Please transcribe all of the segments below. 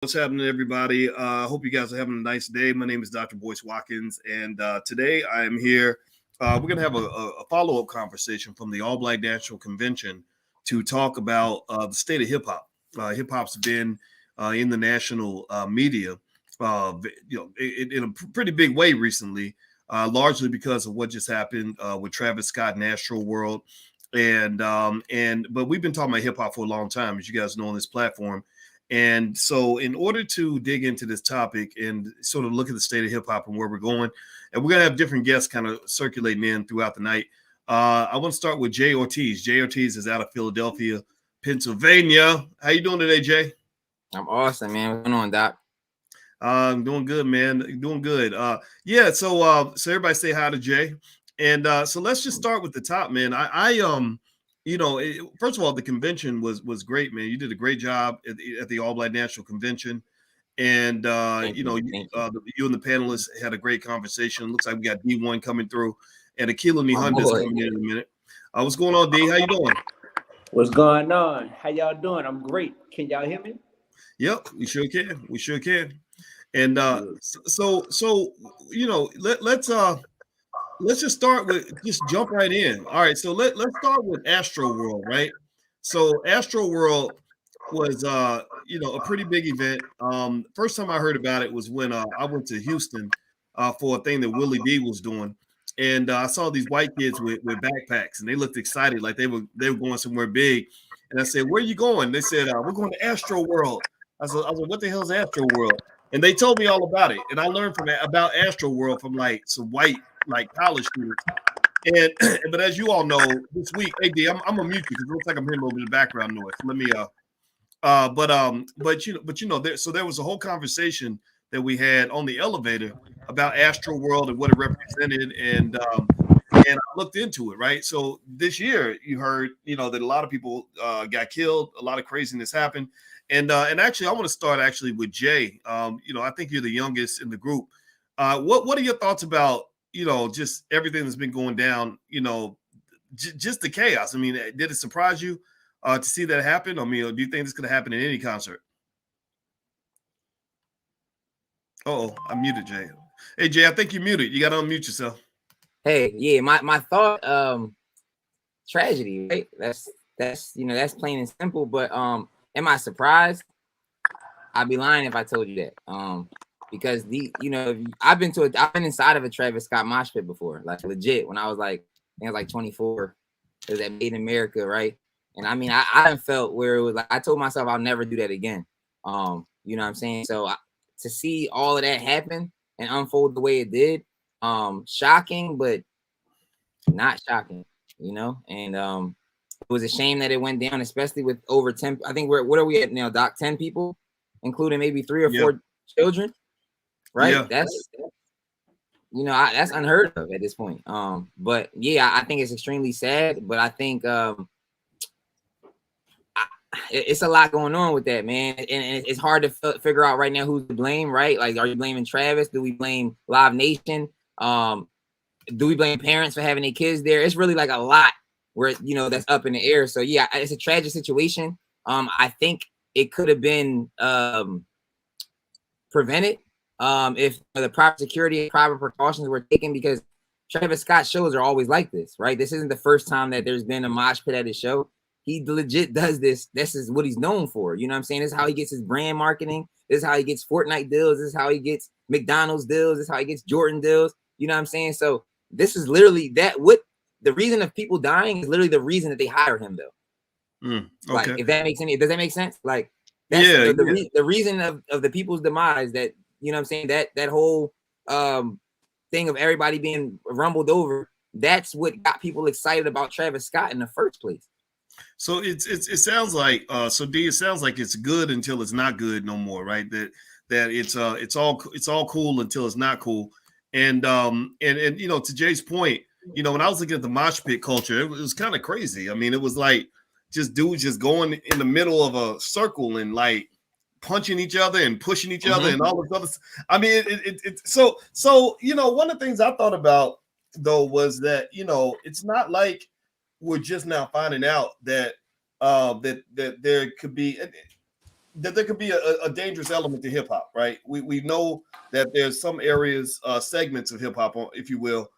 What's happening, everybody? I hope you guys are having a nice day. My name is Dr. Boyce Watkins, and today I am here. We're going to have a follow up conversation from the All Black National Convention to talk about the state of hip hop. Hip hop's been in the national media, in a pretty big way recently, largely because of what just happened with Travis Scott and Astro World, but we've been talking about hip hop for a long time, as you guys know, on this platform. And so, in order to dig into this topic and sort of look at the state of hip hop and where we're going, and we're going to have different guests kind of circulating in throughout the night. I want to start with Jay Ortiz. Jay Ortiz is out of Philadelphia, Pennsylvania. How you doing today, Jay? I'm awesome, man. What's going on, Doc? I'm doing good, man. Doing good. So everybody say hi to Jay. And so let's just start with the top, man. First of all, the convention was great, man. You did a great job at the All Black National Convention, and you and the panelists had a great conversation. Looks like we got D1 coming through, and Akila Nihunda's coming in a minute. What's going on, D? How you doing? What's going on? How y'all doing? I'm great. Can y'all hear me? Yep, we sure can. We sure can. And so let's just start with jump right in. All right, so let's start with Astro World, right? So Astro World was a pretty big event. First time I heard about it was when I went to Houston for a thing that Willie D was doing, and I saw these white kids with backpacks, and they looked excited, like they were going somewhere big. And I said, "Where are you going?" They said, "We're going to Astro World." I was like, "What the hell is Astro World?" And they told me all about it, and I learned about Astro World from like some white college students. And but as you all know, this week, hey D, I'm gonna mute you because it looks like I'm hearing a little bit of background noise. Let me there was a whole conversation that we had on the elevator about Astro World and what it represented, and I looked into it, right? So this year, you heard, that a lot of people got killed, a lot of craziness happened, and actually, I want to start with Jay. I think you're the youngest in the group. What are your thoughts about just everything that's been going down? Just the chaos. I mean, did it surprise you to see that happen? I mean, do you think this could happen in any concert? Oh, I muted Jay. Hey Jay, I think you're muted. You got to unmute yourself. Hey, yeah, my thought, tragedy, right? That's plain and simple. But am I surprised? I'd be lying if I told you that. Because I've been inside of a Travis Scott mosh pit before, like legit. When I was I think I was like 24, it was at Made in America, right? And I mean, I felt where it was like I told myself I'll never do that again. You know what I'm saying? So to see all of that happen and unfold the way it did, shocking, but not shocking, And it was a shame that it went down, especially with over 10. I think what are we at now, Doc? 10 people, including maybe 3 or 4 children, right? Yeah. That's that's unheard of at this point. But yeah, I think it's extremely sad. But I think it's a lot going on with that, man, and it's hard to figure out right now who's to blame, right? Like, are you blaming Travis? Do we blame Live Nation? Do we blame parents for having their kids there? It's really like a lot where that's up in the air. So yeah, it's a tragic situation. I think it could have been prevented if the proper security and proper precautions were taken, because Travis Scott shows are always like this, right? This isn't the first time that there's been a mosh pit at his show. He legit does this. This is what he's known for. You know what I'm saying? This is how he gets his brand marketing. This is how he gets Fortnite deals. This is how he gets McDonald's deals. This is how he gets Jordan deals. You know what I'm saying? So this is literally the reason of people dying is literally the reason that they hire him, though. Okay. Like, if that makes does that make sense? Like, that's the reason of the people's demise, that, you know what I'm saying? That whole thing of everybody being rumbled over, that's what got people excited about Travis Scott in the first place. So it sounds like D, it sounds like it's good until it's not good no more, right? That it's all cool until it's not cool. And to Jay's point, when I was looking at the mosh pit culture, it was kind of crazy. I mean, it was like just dudes just going in the middle of a circle and like punching each other and pushing each other and all this other. I mean, so one of the things I thought about though was that it's not like we're just now finding out that that there could be. that there could be a dangerous element to hip hop, right? We know that there's some areas, segments of hip hop, if you will,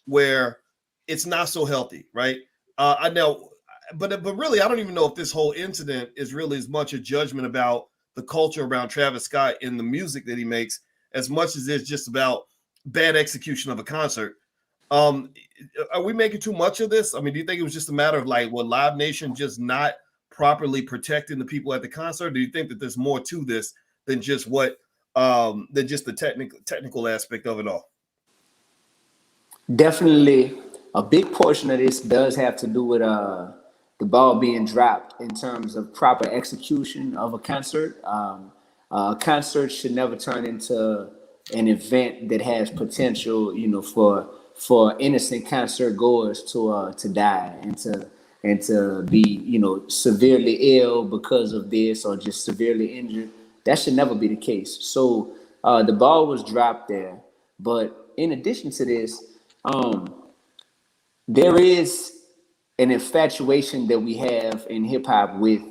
where it's not so healthy, right? I know, but really, I don't even know if this whole incident is really as much a judgment about the culture around Travis Scott and the music that he makes, as much as it's just about bad execution of a concert. Um, are we making too much of this? I mean, do you think it was just a matter of like, well, Live Nation just not properly protecting the people at the concert? Do you think that there's more to this than just than just the technical aspect of it all? Definitely, a big portion of this does have to do with the ball being dropped in terms of proper execution of a concert. A concert should never turn into an event that has potential, for innocent concert goers to die and to be, severely ill because of this or just severely injured. That should never be the case. So the ball was dropped there. But in addition to this, there is an infatuation that we have in hip hop with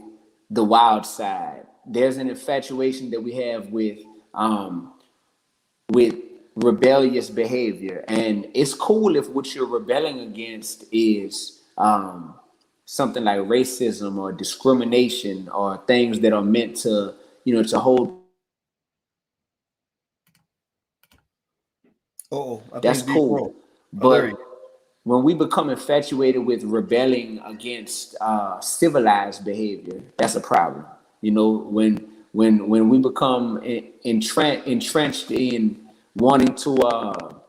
the wild side. There's an infatuation that we have with rebellious behavior, and it's cool if what you're rebelling against is something like racism or discrimination or things that are meant to, to hold. Oh, I That's think Deep cool, Roll. but when we become infatuated with rebelling against civilized behavior, that's a problem. When we become entrenched in wanting to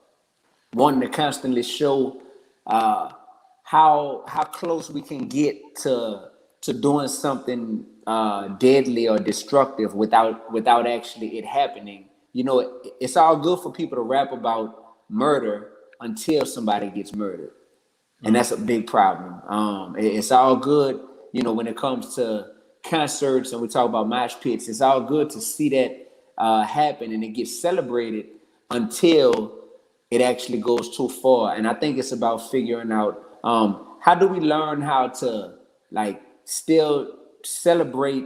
constantly show how close we can get to doing something deadly or destructive without actually it happening. It's all good for people to rap about murder until somebody gets murdered, and that's a big problem. It's all good, when it comes to concerts and we talk about mosh pits. It's all good to see that happen and it gets celebrated until it actually goes too far. And I think it's about figuring out how do we learn how to still celebrate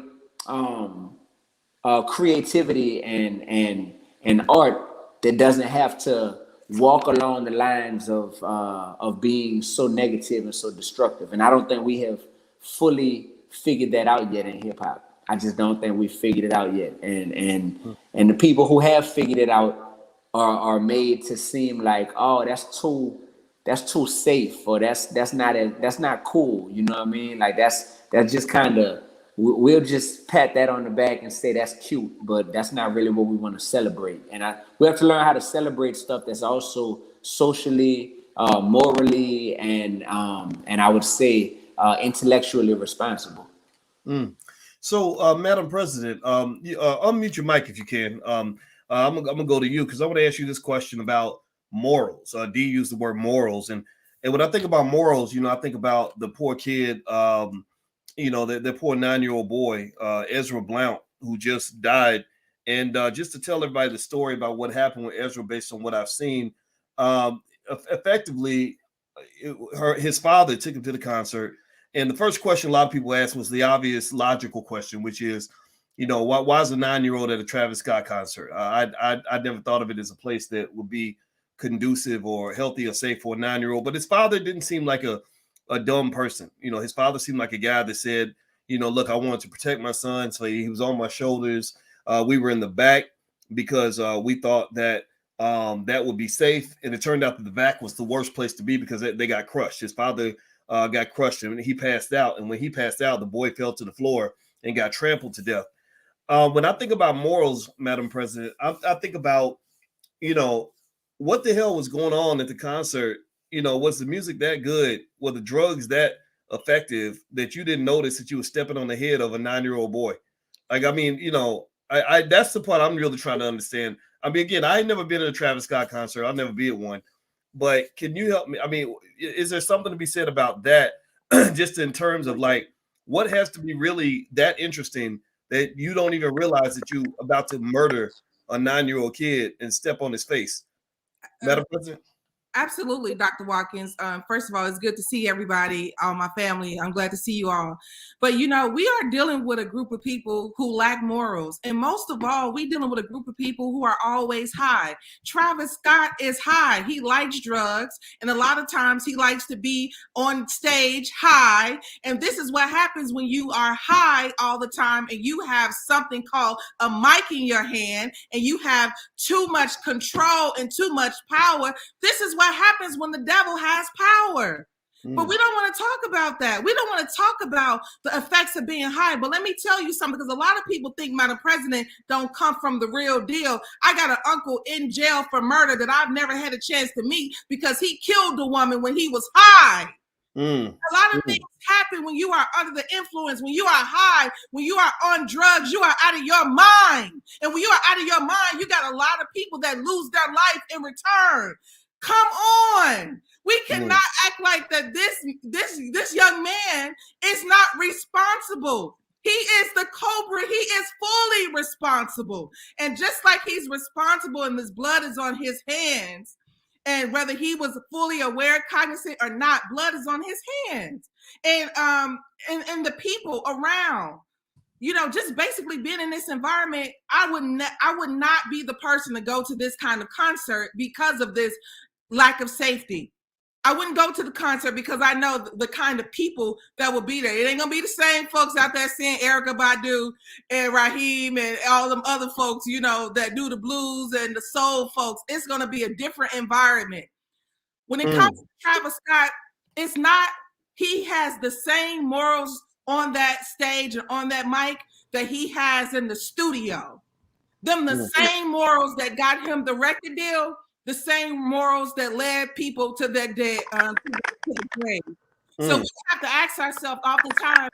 creativity and art that doesn't have to walk along the lines of being so negative and so destructive. And I don't think we have fully figured that out yet in hip hop. I just don't think we figured it out yet. And the people who have figured it out are made to seem like, oh, that's too safe, or that's not cool. You know what I mean? Like that's just kind of, we'll just pat that on the back and say that's cute, but that's not really what we want to celebrate. And we have to learn how to celebrate stuff that's also socially, morally, and I would say intellectually responsible. So, Madam President, unmute your mic if you can. I'm gonna go to you because I want to ask you this question about morals. D used the word morals, and when I think about morals, I think about the poor kid, the poor 9-year-old boy, Ezra Blount, who just died. And just to tell everybody the story about what happened with Ezra, based on what I've seen, effectively, his father took him to the concert. And the first question a lot of people asked was the obvious logical question, which is, why is a 9-year-old at a Travis Scott concert? I never thought of it as a place that would be conducive or healthy or safe for a 9-year-old. But his father didn't seem like a dumb person. His father seemed like a guy that said, look, I wanted to protect my son. So he was on my shoulders. We were in the back because we thought that that would be safe. And it turned out that the back was the worst place to be because they got crushed. His father got crushed and he passed out. And when he passed out, the boy fell to the floor and got trampled to death. When I think about morals, Madam President, I think about, what the hell was going on at the concert? Was the music that good? Were the drugs that effective that you didn't notice that you were stepping on the head of a 9-year-old boy? Like, I mean, I that's the part I'm really trying to understand. I mean, again, I ain't never been at a Travis Scott concert. I'll never be at one. But can you help me? I mean, is there something to be said about that? Just in terms of like, what has to be really that interesting that you don't even realize that you about to murder a 9-year-old kid and step on his face? Madam President? Absolutely, Dr. Watkins. First of all, it's good to see everybody, all my family. I'm glad to see you all. But we are dealing with a group of people who lack morals. And most of all, we're dealing with a group of people who are always high. Travis Scott is high. He likes drugs. And a lot of times he likes to be on stage high. And this is what happens when you are high all the time and you have something called a mic in your hand and you have too much control and too much power. This is what happens when the devil has power. But we don't want to talk about that. We don't want to talk about the effects of being high. But let me tell you something, because a lot of people think Madam President don't come from the real deal. I got an uncle in jail for murder that I've never had a chance to meet because he killed a woman when he was high. A lot of things happen when you are under the influence, when you are high, when you are on drugs, you are out of your mind. And when you are out of your mind, you got a lot of people that lose their life in return. Come on. We cannot act like that this young man is not responsible. He is the cobra. He is fully responsible. And just like he's responsible and this blood is on his hands, and whether he was fully aware, cognizant or not, blood is on his hands. And the people around, just basically being in this environment, I would not be the person to go to this kind of concert because of this lack of safety. I wouldn't go to the concert because I know the kind of people that will be there. It ain't gonna be the same folks out there seeing Erykah Badu and Raheem and all them other folks, that do the blues and the soul folks. It's gonna be a different environment. When it comes to Travis Scott, it's not, he has the same morals on that stage and on that mic that he has in the studio. The same morals that got him the record deal, the same morals that led people to that day, to the grave. So we have to ask ourselves oftentimes,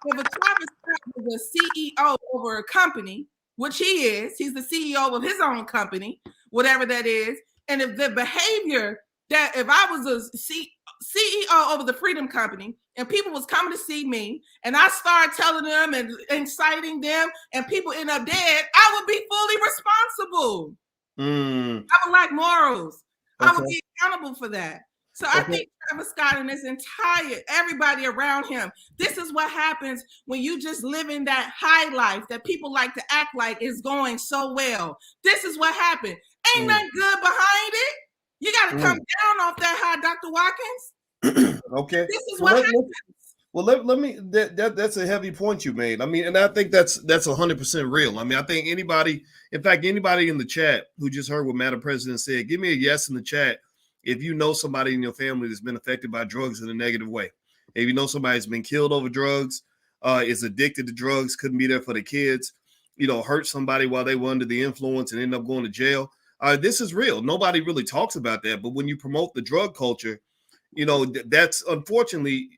if a Travis Scott was a CEO over a company, which he is, he's the CEO of his own company, whatever that is, and if the behavior that, if I was a CEO over the Freedom Company and people was coming to see me and I started telling them and inciting them and people end up dead, I would be fully responsible. I would lack morals. I would be accountable for that. So I think Travis Scott and this entire, everybody around him, this is what happens when you just live in that high life that people like to act like is going so well. This is what happened. Ain't nothing good behind it. You got to come down off that high, Dr. Watkins. Okay. This is what happens. Well, let me, that's a heavy point you made. I mean, and I think that's 100% real. I mean, I think anybody in the chat who just heard what Madam President said, give me a yes in the chat if you know somebody in your family that's been affected by drugs in a negative way. If you know somebody that's been killed over drugs, is addicted to drugs, couldn't be there for the kids, hurt somebody while they were under the influence and end up going to jail. This is real. Nobody really talks about that. But when you promote the drug culture, that's unfortunately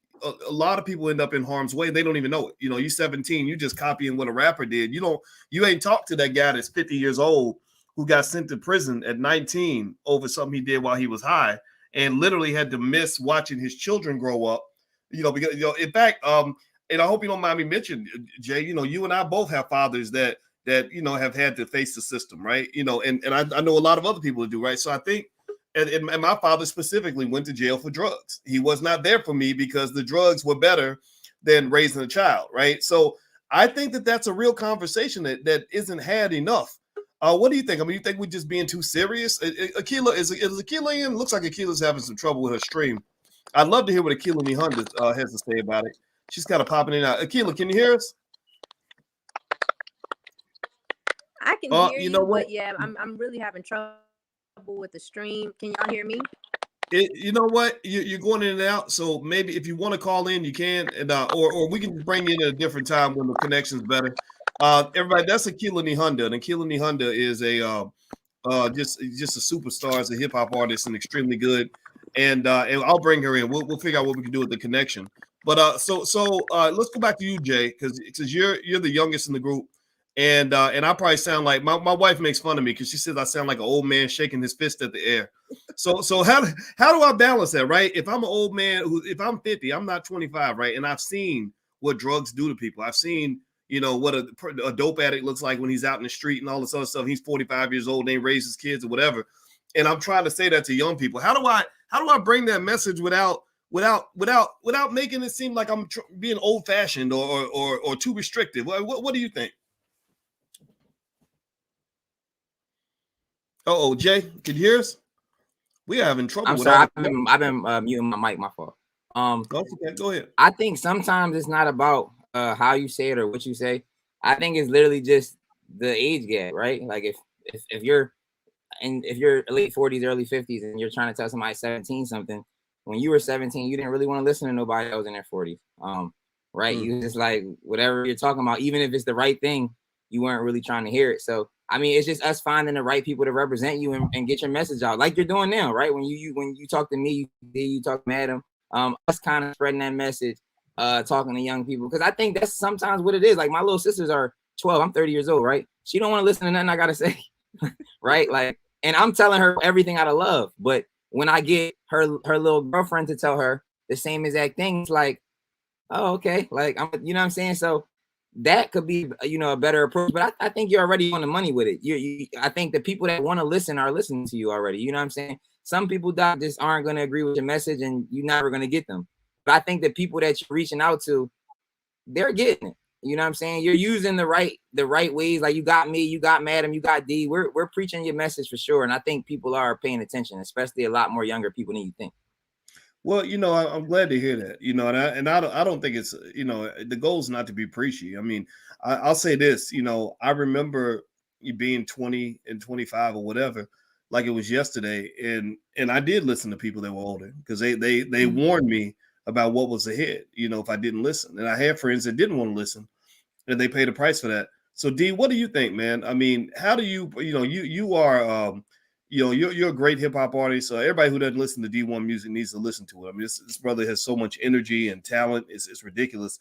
a lot of people end up in harm's way. They don't even know it. You're 17, you just copying what a rapper did. You ain't talked to that guy that's 50 years old who got sent to prison at 19 over something he did while he was high and literally had to miss watching his children grow up. Because in fact, and I hope you don't mind me mentioning, Jay, you and I both have fathers that have had to face the system, right? And I know a lot of other people who do, right? So I think, and my father specifically went to jail for drugs. He was not there for me because the drugs were better than raising a child, right? So I think that's a real conversation that isn't had enough. What do you think? I mean, you think we're just being too serious? Akila, is Akila in? Looks like Akila's having some trouble with her stream. I'd love to hear what Akila Nihunda has to say about it. She's kind of popping in and out. Akila, can you hear us? I can hear you know what? But yeah, I'm really having trouble with the stream. Can y'all hear me? You know what? You're going in and out. So maybe if you want to call in, you can, and or we can bring you in at a different time when the connection's better. Everybody, that's Akila Nihunda, and Akila Nihunda is just a superstar as a hip hop artist and extremely good. And I'll bring her in. We'll figure out what we can do with the connection. But so let's go back to you, Jay, because you're the youngest in the group. And I probably sound like my wife makes fun of me because she says I sound like an old man shaking his fist at the air. So how do I balance that, right? If I'm an old man if I'm 50, I'm not 25, right? And I've seen what drugs do to people. I've seen, what a dope addict looks like when he's out in the street and all this other stuff. He's 45 years old, and they raise his kids or whatever. And I'm trying to say that to young people. How do I bring that message without making it seem like I'm being old fashioned or too restrictive? What do you think? Oh, Jay, can you hear us? We are having trouble. I'm with sorry, our I've been muting my mic. My fault. Okay, go ahead. I think sometimes it's not about how you say it or what you say. I think it's literally just the age gap, right? Like if you're late 40s, early 50s, and you're trying to tell somebody 17 something, when you were 17, you didn't really want to listen to nobody that was in their 40s. Right? You just like whatever you're talking about, even if it's the right thing, you weren't really trying to hear it. So I mean, it's just us finding the right people to represent you and get your message out, like you're doing now, right? When you talk to me, you talk to Madam, us kind of spreading that message, talking to young people, because I think that's sometimes what it is. Like my little sisters are 12, I'm 30 years old, right? She don't want to listen to nothing I gotta say, right? Like, and I'm telling her everything out of love, but when I get her little girlfriend to tell her the same exact thing, it's like, oh, okay, like you know what I'm saying? So that could be, a better approach, but I think you're already on the money with it. I think the people that want to listen are listening to you already. You know what I'm saying? Some people just aren't going to agree with your message, and you're never going to get them. But I think the people that you're reaching out to, they're getting it. You know what I'm saying? You're using the right ways. Like you got me, you got Madam, you got D. We're preaching your message for sure, and I think people are paying attention, especially a lot more younger people than you think. Well, I'm glad to hear that. I don't think it's the goal is not to be preachy. I mean, I'll say this. I remember being 20 and 25 or whatever, like it was yesterday, and I did listen to people that were older because they warned me about what was ahead. If I didn't listen, and I had friends that didn't want to listen, and they paid a price for that. So, D, what do you think, man? I mean, how do you are you're a great hip hop artist. So everybody who doesn't listen to D1 music needs to listen to it. I mean, this brother has so much energy and talent. It's ridiculous.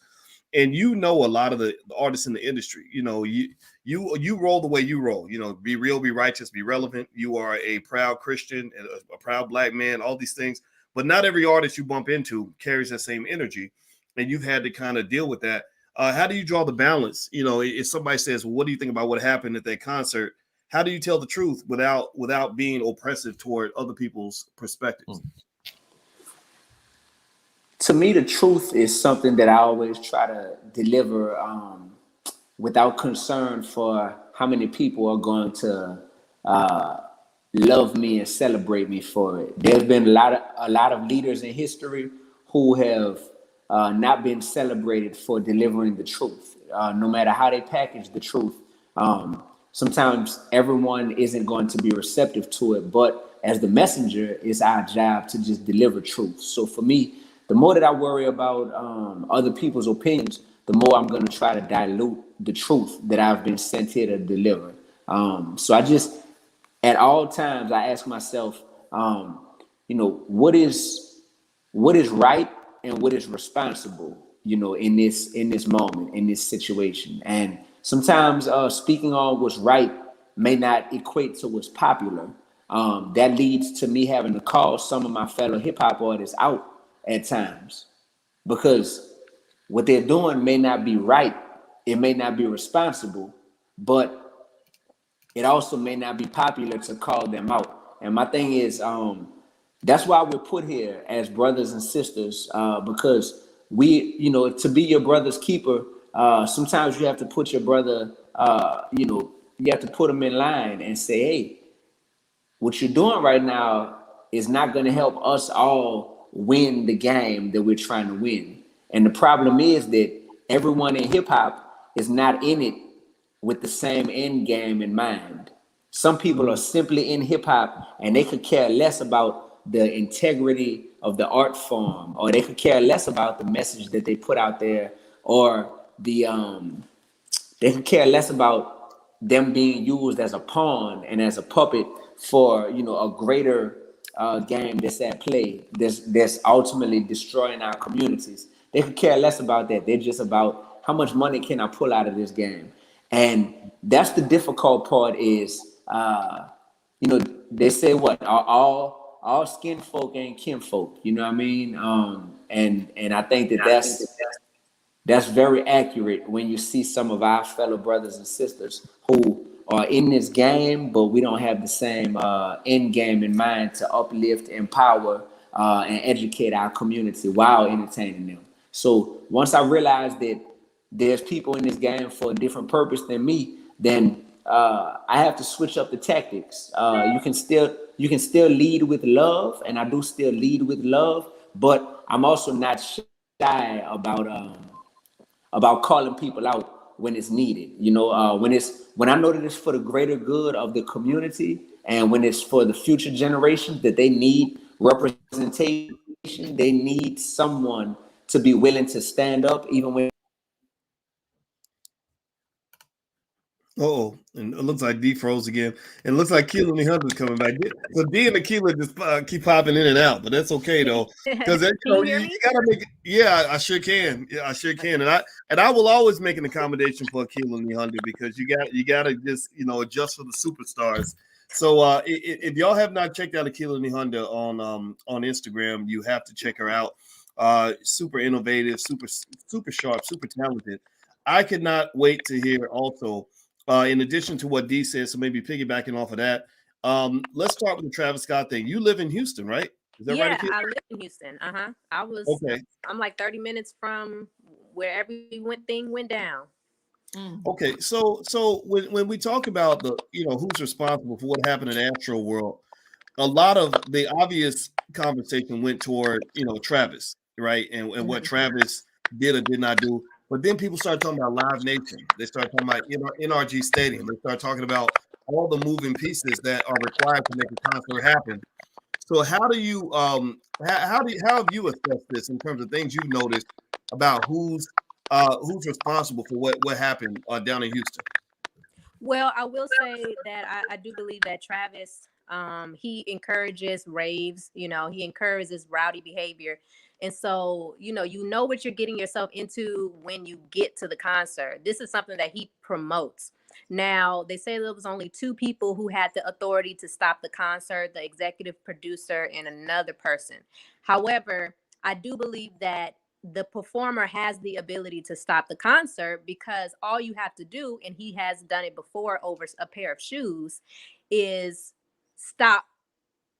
And a lot of the artists in the industry. You roll the way you roll. Be real, be righteous, be relevant. You are a proud Christian and a proud Black man. All these things, but not every artist you bump into carries that same energy, and you've had to kind of deal with that. How do you draw the balance? If somebody says, well, what do you think about what happened at that concert? How do you tell the truth without being oppressive toward other people's perspectives? To me, the truth is something that I always try to deliver without concern for how many people are going to love me and celebrate me for it. There's been a lot of leaders in history who have not been celebrated for delivering the truth, no matter how they package the truth. Sometimes everyone isn't going to be receptive to it, but as the messenger, it's our job to just deliver truth. So for me, the more that I worry about other people's opinions, the more I'm going to try to dilute the truth that I've been sent here to deliver. So I just, at all times, I ask myself, what is right and what is responsible, in this moment, in this situation. And sometimes speaking on what's right may not equate to what's popular. That leads to me having to call some of my fellow hip hop artists out at times, because what they're doing may not be right. It may not be responsible, but it also may not be popular to call them out. And my thing is, that's why we're put here as brothers and sisters, because to be your brother's keeper, sometimes you have to put your brother, you have to put him in line and say, hey, what you're doing right now is not going to help us all win the game that we're trying to win. And the problem is that everyone in hip hop is not in it with the same end game in mind. Some people are simply in hip hop and they could care less about the integrity of the art form, or they could care less about the message that they put out there, or they could care less about them being used as a pawn and as a puppet for a greater game that's at play, that's ultimately destroying our communities. They could care less about that. They're just about how much money can I pull out of this game. And that's the difficult part is, they say what, all skin folk ain't kin folk, you know what I mean? And I think that's very accurate when you see some of our fellow brothers and sisters who are in this game, but we don't have the same end game in mind to uplift, empower, and educate our community while entertaining them. So once I realized that there's people in this game for a different purpose than me, then I have to switch up the tactics. You can still lead with love, and I do still lead with love, but I'm also not shy about calling people out when it's needed. You know, when I know that it's for the greater good of the community, and when it's for the future generations that they need representation, they need someone to be willing to stand up even when. Oh, and it looks like D froze again. And it looks like Keelan Hunter's coming back. So D and Aquila just keep popping in and out, but that's okay though, because you know Can you hear you me? gotta make. Yeah, I sure can. Yeah, I sure can, and I will always make an accommodation for Keelan Hunter because you gotta just adjust for the superstars. So if y'all have not checked out Aquila Hunter on Instagram, you have to check her out. Super innovative, super sharp, super talented. I could not wait to hear also. In addition to what D said, so maybe piggybacking off of that, let's start with the Travis Scott thing. You live in Houston, right? Is that right, Yeah, Akil? I live in Houston. Okay. I'm like 30 minutes from where every thing went down. Okay. So when we talk about the who's responsible for what happened in Astro World, a lot of the obvious conversation went toward Travis, right, and what Travis did or did not do. But then people start talking about Live Nation. They start talking about NRG Stadium. They start talking about all the moving pieces that are required to make a concert happen. So how do you how have you assessed this in terms of things you've noticed about who's responsible for what happened down in Houston? Well, I will say that I do believe that Travis, he encourages raves, he encourages rowdy behavior. And so, you know what you're getting yourself into when you get to the concert. This is something that he promotes. Now, they say there was only two people who had the authority to stop the concert, the executive producer and another person. However, I do believe that the performer has the ability to stop the concert because all you have to do, and he has done it before over a pair of shoes, is stop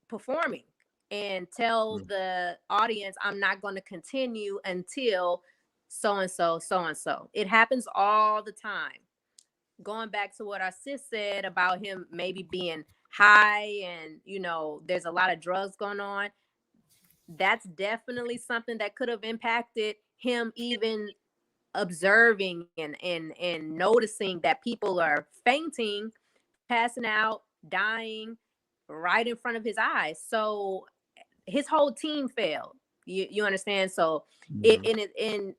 performing and tell the audience, I'm not going to continue until so and so, so and so. It happens all the time. Going back to what our sis said about him maybe being high and, there's a lot of drugs going on, that's definitely something that could have impacted him even observing and noticing that people are fainting, passing out, dying right in front of his eyes. So his whole team failed. You understand? So in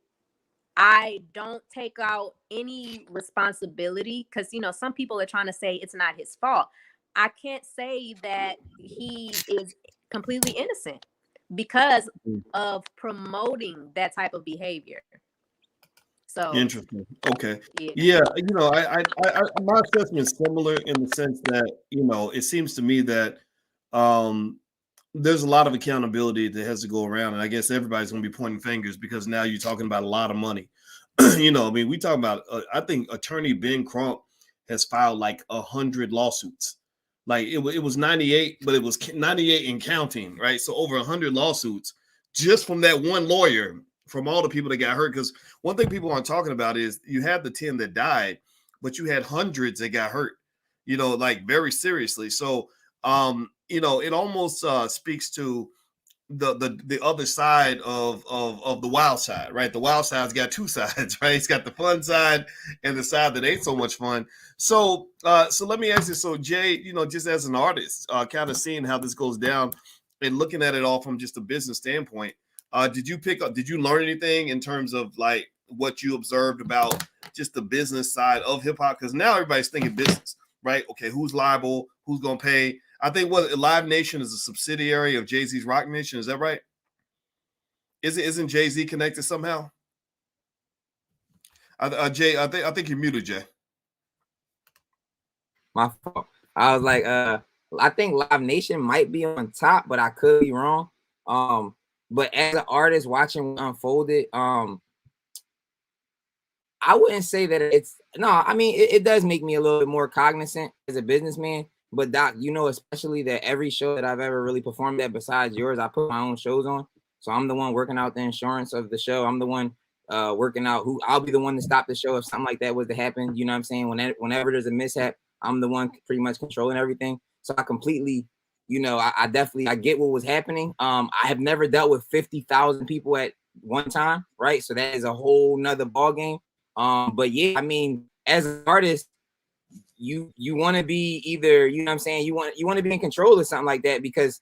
I don't take out any responsibility because some people are trying to say it's not his fault. I can't say that he is completely innocent because of promoting that type of behavior. So Interesting. Okay. yeah. Yeah, my assessment is similar in the sense that it seems to me that um there's a lot of accountability that has to go around, and I guess everybody's going to be pointing fingers because now you're talking about a lot of money. I mean, we talk about. I think Attorney Ben Crump has filed like 100 lawsuits. Like it was 98, but it was 98 and counting, right? So over 100 lawsuits just from that one lawyer, from all the people that got hurt. Because one thing people aren't talking about is you had the 10 that died, but you had hundreds that got hurt. Like very seriously. So it almost speaks to the other side of the wild side, right? The wild side's got two sides, right? It's got the fun side and the side that ain't so much fun. So so let me ask you, so Jay, just as an artist, kind of seeing how this goes down and looking at it all from just a business standpoint, did you learn anything in terms of like what you observed about just the business side of hip hop? Because now everybody's thinking business, right? Okay, who's liable? Who's gonna pay? I think what Live Nation is a subsidiary of Jay-Z's Rock Nation. Is that right? Isn't Jay-Z connected somehow? Jay, I think you're muted, Jay. My fault. I was like, I think Live Nation might be on top, but I could be wrong. But as an artist watching what unfolded, I wouldn't say that it's No, I mean it does make me a little bit more cognizant as a businessman. But Doc, you know, especially that every show that I've ever really performed at besides yours, I put my own shows on. So I'm the one working out the insurance of the show. I'm the one working out who I'll be the one to stop the show if something like that was to happen. You know what I'm saying? Whenever there's a mishap, I'm the one pretty much controlling everything. So I completely, you know, I definitely I get what was happening. I have never dealt with 50,000 people at one time, right? So that is a whole nother ball game. But yeah, I mean, as an artist, you want to be either, you know what I'm saying, you want to be in control of something like that, because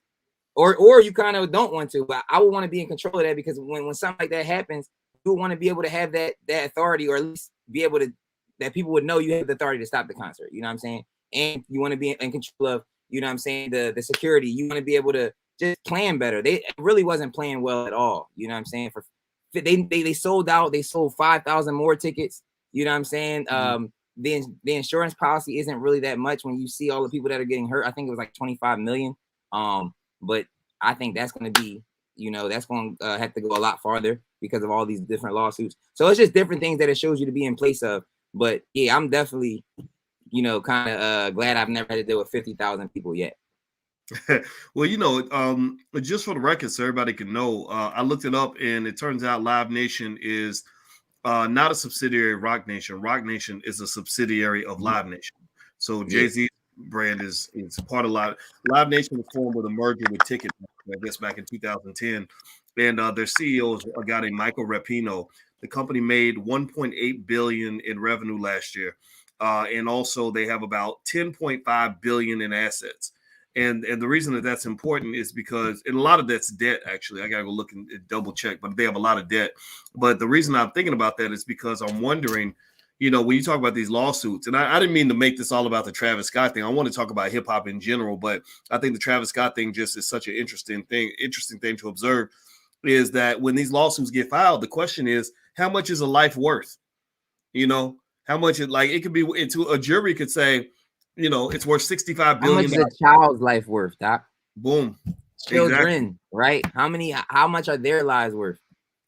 or you kind of don't want to, but I would want to be in control of that, because when something like that happens, you want to be able to have that authority, or at least be able to, that people would know you have the authority to stop the concert, you know what I'm saying? And you want to be in control of, you know what I'm saying, the security. You want to be able to just plan better. They really wasn't playing well at all, you know what I'm saying? For they sold out, they sold 5,000 more tickets, you know what I'm saying? The insurance policy isn't really that much when you see all the people that are getting hurt. I think it was like 25 million. But I think that's going to be, you know, that's going to have to go a lot farther because of all these different lawsuits. So it's just different things that it shows you to be in place of. But yeah, I'm definitely, you know, kind of glad I've never had to deal with 50,000 people yet. Well, you know, just for the record, so everybody can know, I looked it up, and it turns out Live Nation is not a subsidiary of Rock Nation. Rock Nation is a subsidiary of Live Nation. So Jay-Z brand is part of Live Nation was formed with a merger with Ticket, I guess back in 2010, and their CEO is a guy named Michael Rapino. The company made 1.8 billion in revenue last year, and also they have about 10.5 billion in assets. And the reason that that's important is because, and a lot of that's debt, actually. I got to go look and double check, but they have a lot of debt. But the reason I'm thinking about that is because I'm wondering, you know, when you talk about these lawsuits, and I didn't mean to make this all about the Travis Scott thing. I want to talk about hip hop in general, but I think the Travis Scott thing just is such an interesting thing to observe, is that when these lawsuits get filed, the question is, how much is a life worth? You know, how much it could be into a jury could say, you know, it's worth 65 billion. How much is a child's life worth, Doc? Boom. Children, exactly. Right? How much are their lives worth?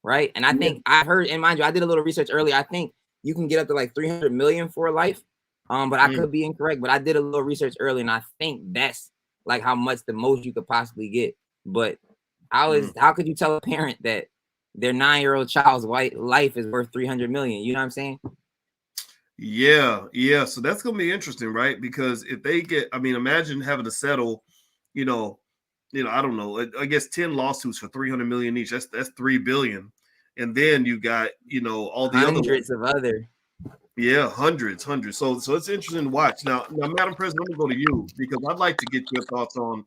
Right? And I think I've heard, and mind you, I did a little research earlier. I think you can get up to like 300 million for a life. But I could be incorrect, but I did a little research earlier, and I think that's like how much the most you could possibly get. But how could you tell a parent that their 9-year-old child's life is worth 300 million? You know what I'm saying? Yeah. So that's gonna be interesting, right? Because if they get, I mean, imagine having to settle, you know, I don't know, I guess 10 lawsuits for 300 million each. That's 3 billion. And then you got, you know, all the hundreds of other. Yeah, hundreds. So it's interesting to watch. Now, Madam President, I'm gonna go to you because I'd like to get your thoughts on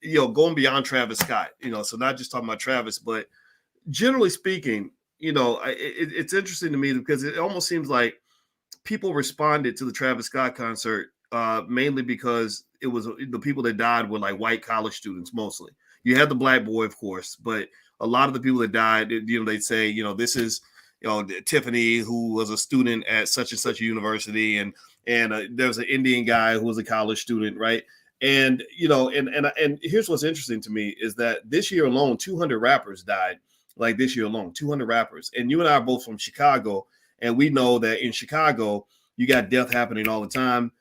you know, going beyond Travis Scott, you know, so not just talking about Travis, but generally speaking, you know, it's interesting to me because it almost seems like people responded to the Travis Scott concert mainly because it was the people that died were like white college students mostly. You had the black boy, of course, but a lot of the people that died, you know, they'd say, you know, this is, you know, Tiffany, who was a student at such and such a university, and there was an Indian guy who was a college student, right? And you know, and here's what's interesting to me is that this year alone, 200 rappers died. Like this year alone, 200 rappers. And you and I are both from Chicago, and we know that in Chicago, you got death happening all the time.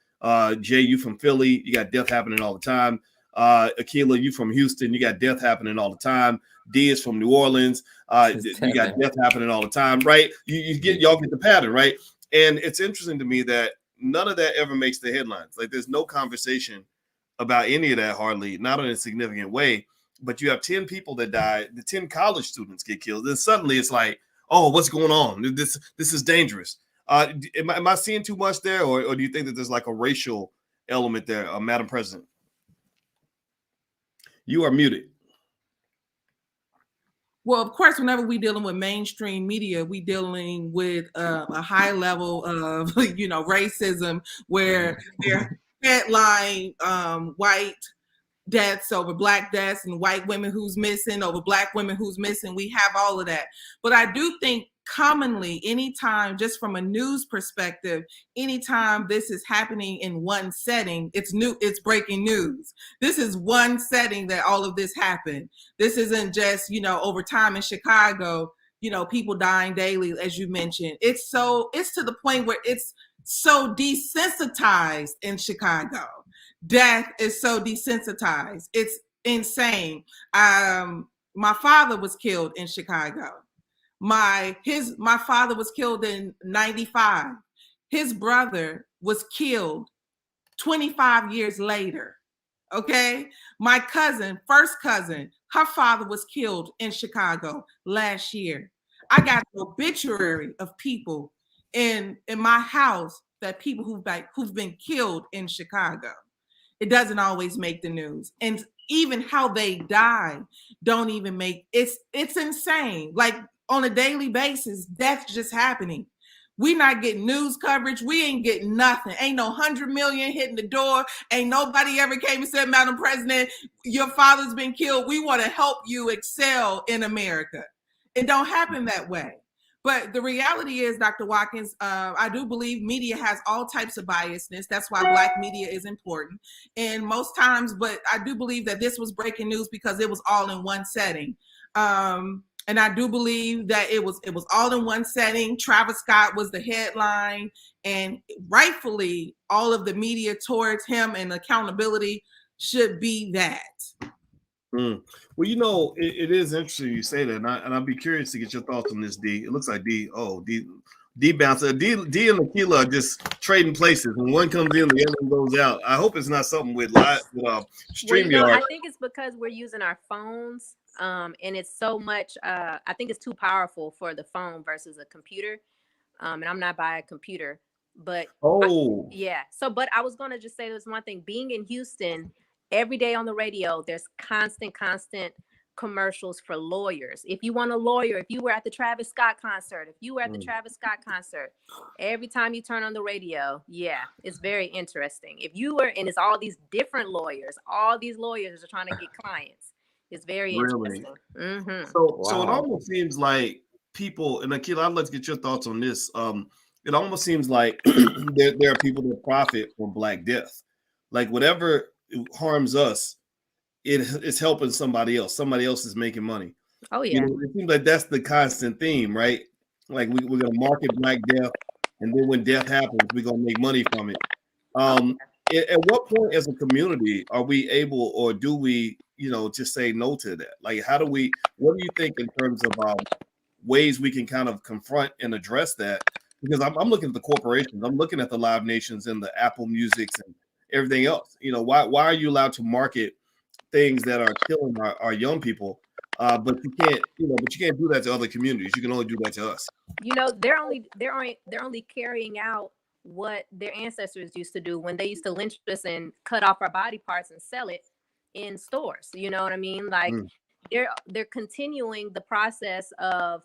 Jay, you from Philly, you got death happening all the time. Akila, you from Houston, you got death happening all the time. D is from New Orleans, you got death happening all the time, right? Y'all get the pattern, right? And it's interesting to me that none of that ever makes the headlines. Like there's no conversation about any of that hardly, not in a significant way. But you have 10 people that die, the 10 college students get killed. Then suddenly it's like, oh, what's going on? This is dangerous. Am I seeing too much there, or do you think that there's like a racial element there, Madam President? You are muted. Well, of course, whenever we're dealing with mainstream media, we're dealing with a high level of, you know, racism, where they're headline white deaths over black deaths and white women who's missing over black women who's missing. We have all of that. But I do think commonly, anytime, just from a news perspective, anytime this is happening in one setting, it's breaking news. This is one setting that all of this happened. This isn't just, you know, over time in Chicago, people dying daily, as you mentioned. It's to the point where it's so desensitized in Chicago. Death is so desensitized. It's insane. My father was killed in Chicago. My father was killed in 95. His brother was killed 25 years later. Okay. My first cousin, her father was killed in Chicago last year. I got an obituary of people in my house, that people who've been killed in Chicago. It doesn't always make the news. And even how they die don't even make it's insane. Like on a daily basis, death's just happening. We not getting news coverage. We ain't getting nothing. Ain't no 100 million hitting the door. Ain't nobody ever came and said, Madam President, your father's been killed. We want to help you excel in America. It don't happen that way. But the reality is, Dr. Watkins, I do believe media has all types of biasness. That's why Black media is important. And most times, but I do believe that this was breaking news because it was all in one setting. And I do believe that it was all in one setting. Travis Scott was the headline, and rightfully, all of the media towards him and accountability should be that. Well, it is interesting you say that, and I'd be curious to get your thoughts on this, D. It looks like D bouncer. D and Aquila are just trading places. When one comes in, the other one goes out. I hope it's not something with StreamYard. I think it's because we're using our phones, and it's so much. I think it's too powerful for the phone versus a computer. And I'm not by a computer, but but I was gonna just say this one thing. Being in Houston, every day on the radio, there's constant commercials for lawyers. If you want a lawyer, if you were at the Travis Scott concert, every time you turn on the radio, it's very interesting. If you were, and it's all these different lawyers, all these lawyers are trying to get clients. It's very interesting. Mm-hmm. So it almost seems like people, and Akila, I'd like to get your thoughts on this. It almost seems like there are people that profit from Black death. Like whatever harms us, it's helping somebody else. Somebody else is making money. Oh yeah. It seems like that's the constant theme, right? Like we're gonna market Black death, and then when death happens, we're gonna make money from it. At what point as a community are we able, or do we, just say no to that? Like, what do you think in terms of ways we can kind of confront and address that? Because I'm looking at the corporations, I'm looking at the Live Nations and the Apple Musics and everything else. Why are you allowed to market things that are killing our young people, but you can't do that to other communities? You can only do that to us. They're only carrying out what their ancestors used to do when they used to lynch us and cut off our body parts and sell it in stores. You know what I mean? Like they're continuing the process of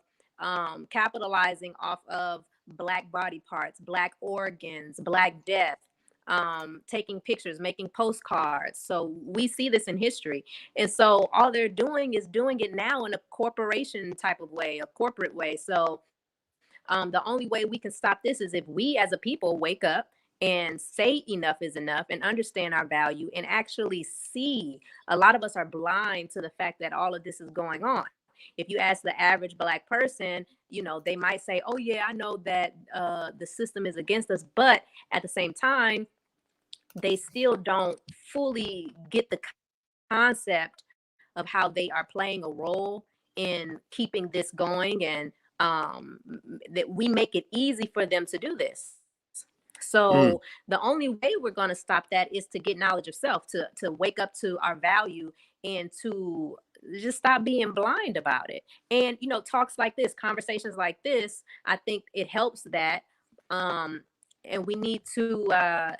capitalizing off of Black body parts, Black organs, Black death, taking pictures, making postcards. So we see this in history. And so all they're doing is doing it now in a corporation type of way, a corporate way. So the only way we can stop this is if we as a people wake up and say enough is enough and understand our value and actually see. A lot of us are blind to the fact that all of this is going on. If you ask the average Black person, they might say, oh yeah, I know that the system is against us. But at the same time, they still don't fully get the concept of how they are playing a role in keeping this going, and that we make it easy for them to do this. So the only way we're going to stop that is to get knowledge of self, to wake up to our value, and to just stop being blind about it. And, talks like this, conversations like this, I think it helps that. And we need to,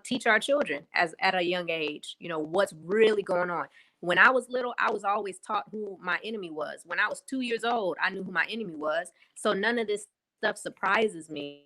teach our children at a young age, what's really going on. When I was little, I was always taught who my enemy was. When I was 2 years old, I knew who my enemy was. So none of this stuff surprises me.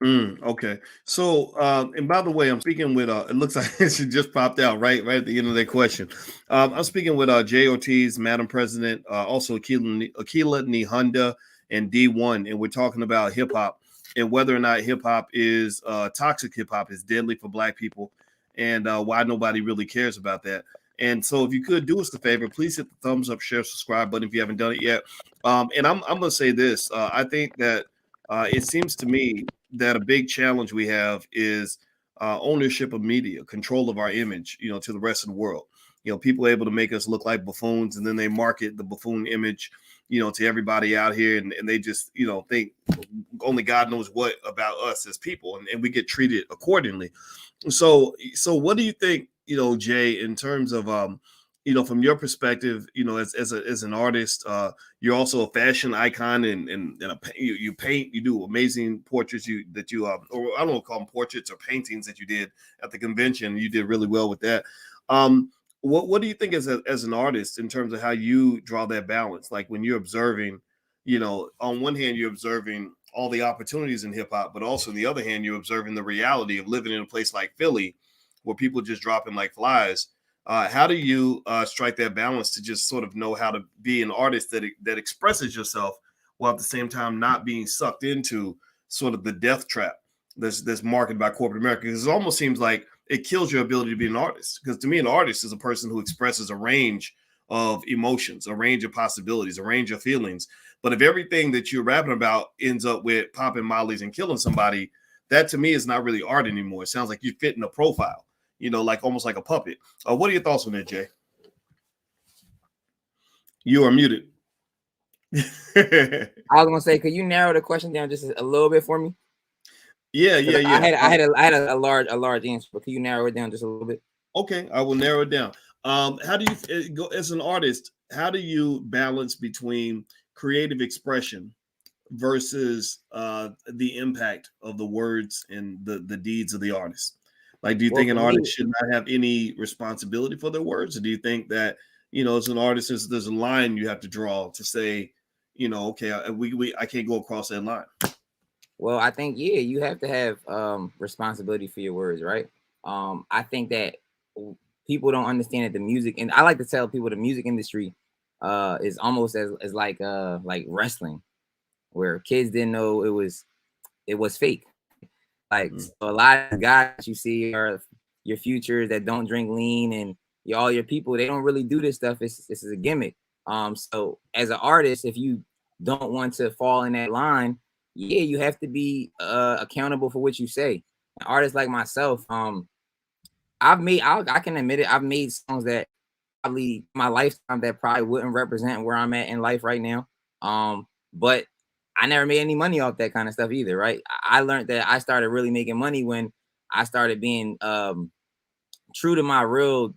Okay. So, and by the way, I'm speaking with, it looks like she just popped out right at the end of that question. I'm speaking with Jay Ortiz, Madam President, also Aquila Nihunda, and D1, and we're talking about hip hop and whether or not hip hop is toxic. Hip hop is deadly for Black people, and why nobody really cares about that. And so if you could do us the favor, please hit the thumbs up, share, subscribe button if you haven't done it yet. And I'm going to say this. I think that it seems to me that a big challenge we have is ownership of media, control of our image, to the rest of the world. People are able to make us look like buffoons, and then they market the buffoon image, to everybody out here. And they just, think only God knows what about us as people, and we get treated accordingly. So what do you think, Jay, in terms of, from your perspective, as an artist, you're also a fashion icon, and you paint, you do amazing portraits, or I don't know, call them portraits or paintings that you did at the convention. You did really well with that. What do you think as an artist in terms of how you draw that balance? Like when you're observing, on one hand, you're observing all the opportunities in hip hop, but also on the other hand, you're observing the reality of living in a place like Philly where people just dropping like flies. How do you strike that balance to just sort of know how to be an artist that expresses yourself while at the same time not being sucked into sort of the death trap that's marketed by corporate America? Because it almost seems like it kills your ability to be an artist. Because to me, an artist is a person who expresses a range of emotions, a range of possibilities, a range of feelings. But if everything that you're rapping about ends up with popping mollies and killing somebody, that to me is not really art anymore. It sounds like you fit in a profile, like almost like a puppet. What are your thoughts on that, Jay? You are muted. I was gonna say, could you narrow the question down just a little bit for me? Yeah. I had a large answer, but can you narrow it down just a little bit? Okay, I will narrow it down. How do you go as an artist? How do you balance between creative expression versus the impact of the words and the deeds of the artist? Like, do you think an artist should not have any responsibility for their words, or do you think that as an artist, there's a line you have to draw to say, okay, I can't go across that line? Well, I think you have to have responsibility for your words, right? I think that people don't understand that the music, and I like to tell people the music industry is almost as like wrestling, where kids didn't know it was fake. Like so a lot of guys you see are your futures that don't drink lean, and all your people, they don't really do this stuff. This is a gimmick. So as an artist, if you don't want to fall in that line, you have to be accountable for what you say. An artist like myself, I can admit it, I've made songs that probably my lifetime that probably wouldn't represent where I'm at in life right now. But I never made any money off that kind of stuff either, right? I learned that I started really making money when I started being true to my real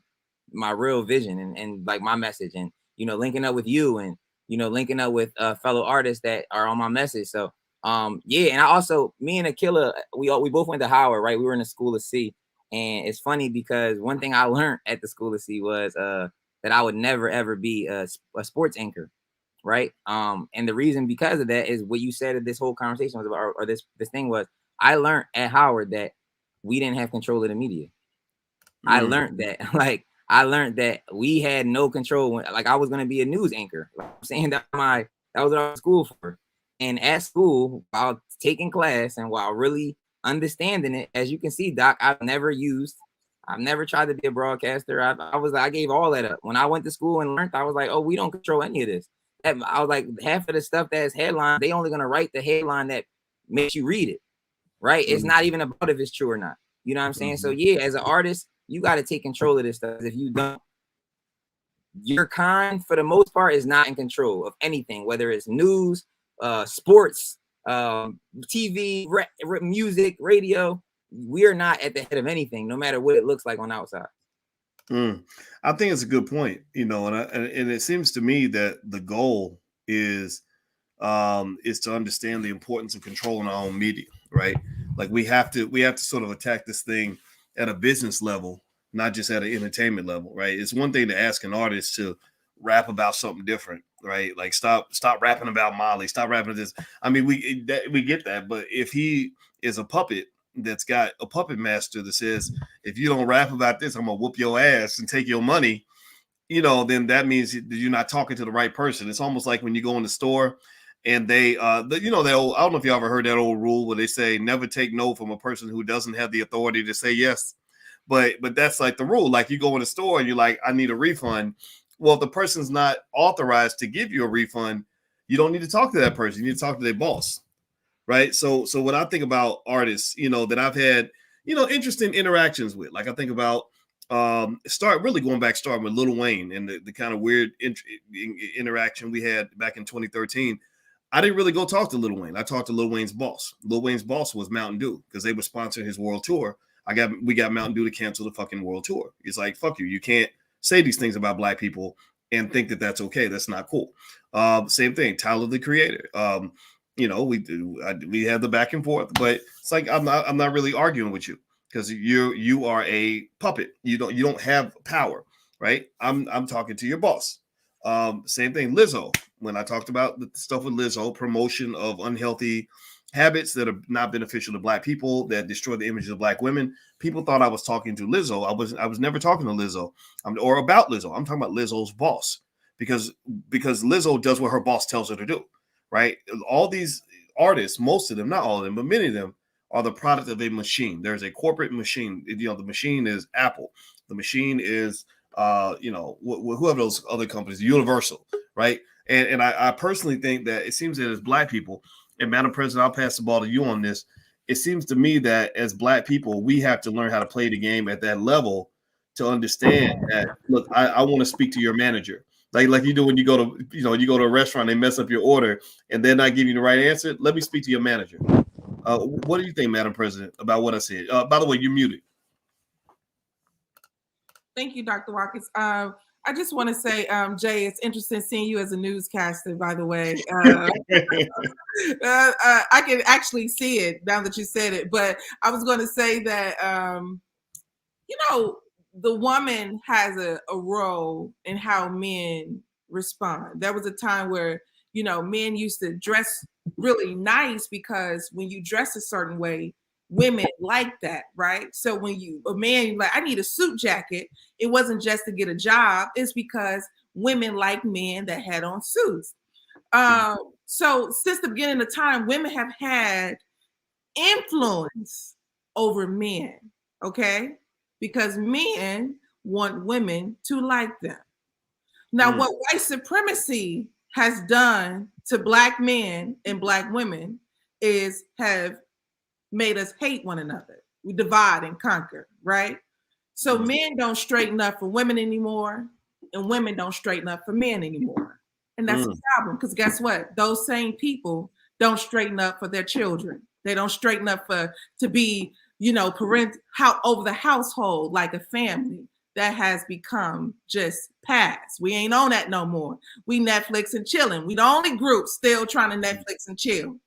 vision and like my message, and linking up with you, and linking up with fellow artists that are on my message. So and I also, me and Akilla, we both went to Howard, right? We were in the School of C, and it's funny because one thing I learned at the School of C was that I would never ever be a sports anchor, right? And the reason because of that is what you said that this whole conversation was about, or this thing was, I learned at Howard that we didn't have control of the media. I learned that we had no control when, like, I was going to be a news anchor. Like I'm saying, that was what I was school for. And at school, while taking class and while really understanding it, as you can see, Doc, I've never tried to be a broadcaster. I gave all that up. When I went to school and learned, I was like, oh, we don't control any of this. I was like, half of the stuff that's headline, they only going to write the headline that makes you read it, right? It's not even about if it's true or not. You know what I'm saying? So as an artist, you got to take control of this stuff. If you don't, your kind, for the most part, is not in control of anything, whether it's news, sports, TV, music, radio. We are not at the head of anything, no matter what it looks like on the outside. I think it's a good point, and it seems to me that the goal is to understand the importance of controlling our own media, right? Like we have to sort of attack this thing at a business level, not just at an entertainment level, right? It's one thing to ask an artist to rap about something different, right? Like stop rapping about Molly, stop rapping this. I mean, we get that, but if he is a puppet that's got a puppet master that says, if you don't rap about this, I'm gonna whoop your ass and take your money, then that means you're not talking to the right person. It's almost like when you go in the store and they, that old, I don't know if you ever heard that old rule where they say never take no from a person who doesn't have the authority to say yes. but that's like the rule. Like you go in the store and you're like, I need a refund. Well, if the person's not authorized to give you a refund, you don't need to talk to that person. You need to talk to their boss, right? So when I think about artists, that I've had, interesting interactions with, like I think about starting with Lil Wayne and the kind of weird interaction we had back in 2013. I didn't really go talk to Lil Wayne. I talked to Lil Wayne's boss. Lil Wayne's boss was Mountain Dew because they were sponsoring his world tour. We got Mountain Dew to cancel the fucking world tour. It's like, fuck you. You can't say these things about black people and think that that's okay. That's not cool. Same thing. Tyler, the Creator. We have the back and forth, but it's like I'm not really arguing with you because you are a puppet. You don't have power, right? I'm talking to your boss. Same thing, Lizzo. When I talked about the stuff with Lizzo, promotion of unhealthy habits that are not beneficial to black people, that destroy the images of black women, people thought I was talking to Lizzo. I was never talking to Lizzo or about Lizzo. I'm talking about Lizzo's boss because Lizzo does what her boss tells her to do, right? All these artists, most of them, not all of them, but many of them are the product of a machine. There's a corporate machine. The machine is Apple. The machine is whoever those other companies, Universal, right? And I personally think that it seems that as black people, and Madam President, I'll pass the ball to you on this. It seems to me that as black people, we have to learn how to play the game at that level to understand that, look, I want to speak to your manager. Like you do when you go to a restaurant, they mess up your order and they're not giving you the right answer. Let me speak to your manager. What do you think, Madam President, about what I said? By the way, you're muted. Thank you, Dr. Watkins. I just want to say, Jay, it's interesting seeing you as a newscaster, by the way. I can actually see it now that you said it, but I was going to say that, the woman has a role in how men respond. There was a time where, men used to dress really nice because when you dress a certain way, women like that, right? So when a man like, I need a suit jacket, it wasn't just to get a job, it's because women like men that had on suits. So since the beginning of time, women have had influence over men, okay? Because men want women to like them. Now, what white supremacy has done to black men and black women is have made us hate one another. We divide and conquer, right? So men don't straighten up for women anymore, and women don't straighten up for men anymore. And that's a problem, because guess what? Those same people don't straighten up for their children. They don't straighten up to be, over the household like a family. That has become just past. We ain't on that no more. We Netflix and chilling. We the only group still trying to Netflix and chill.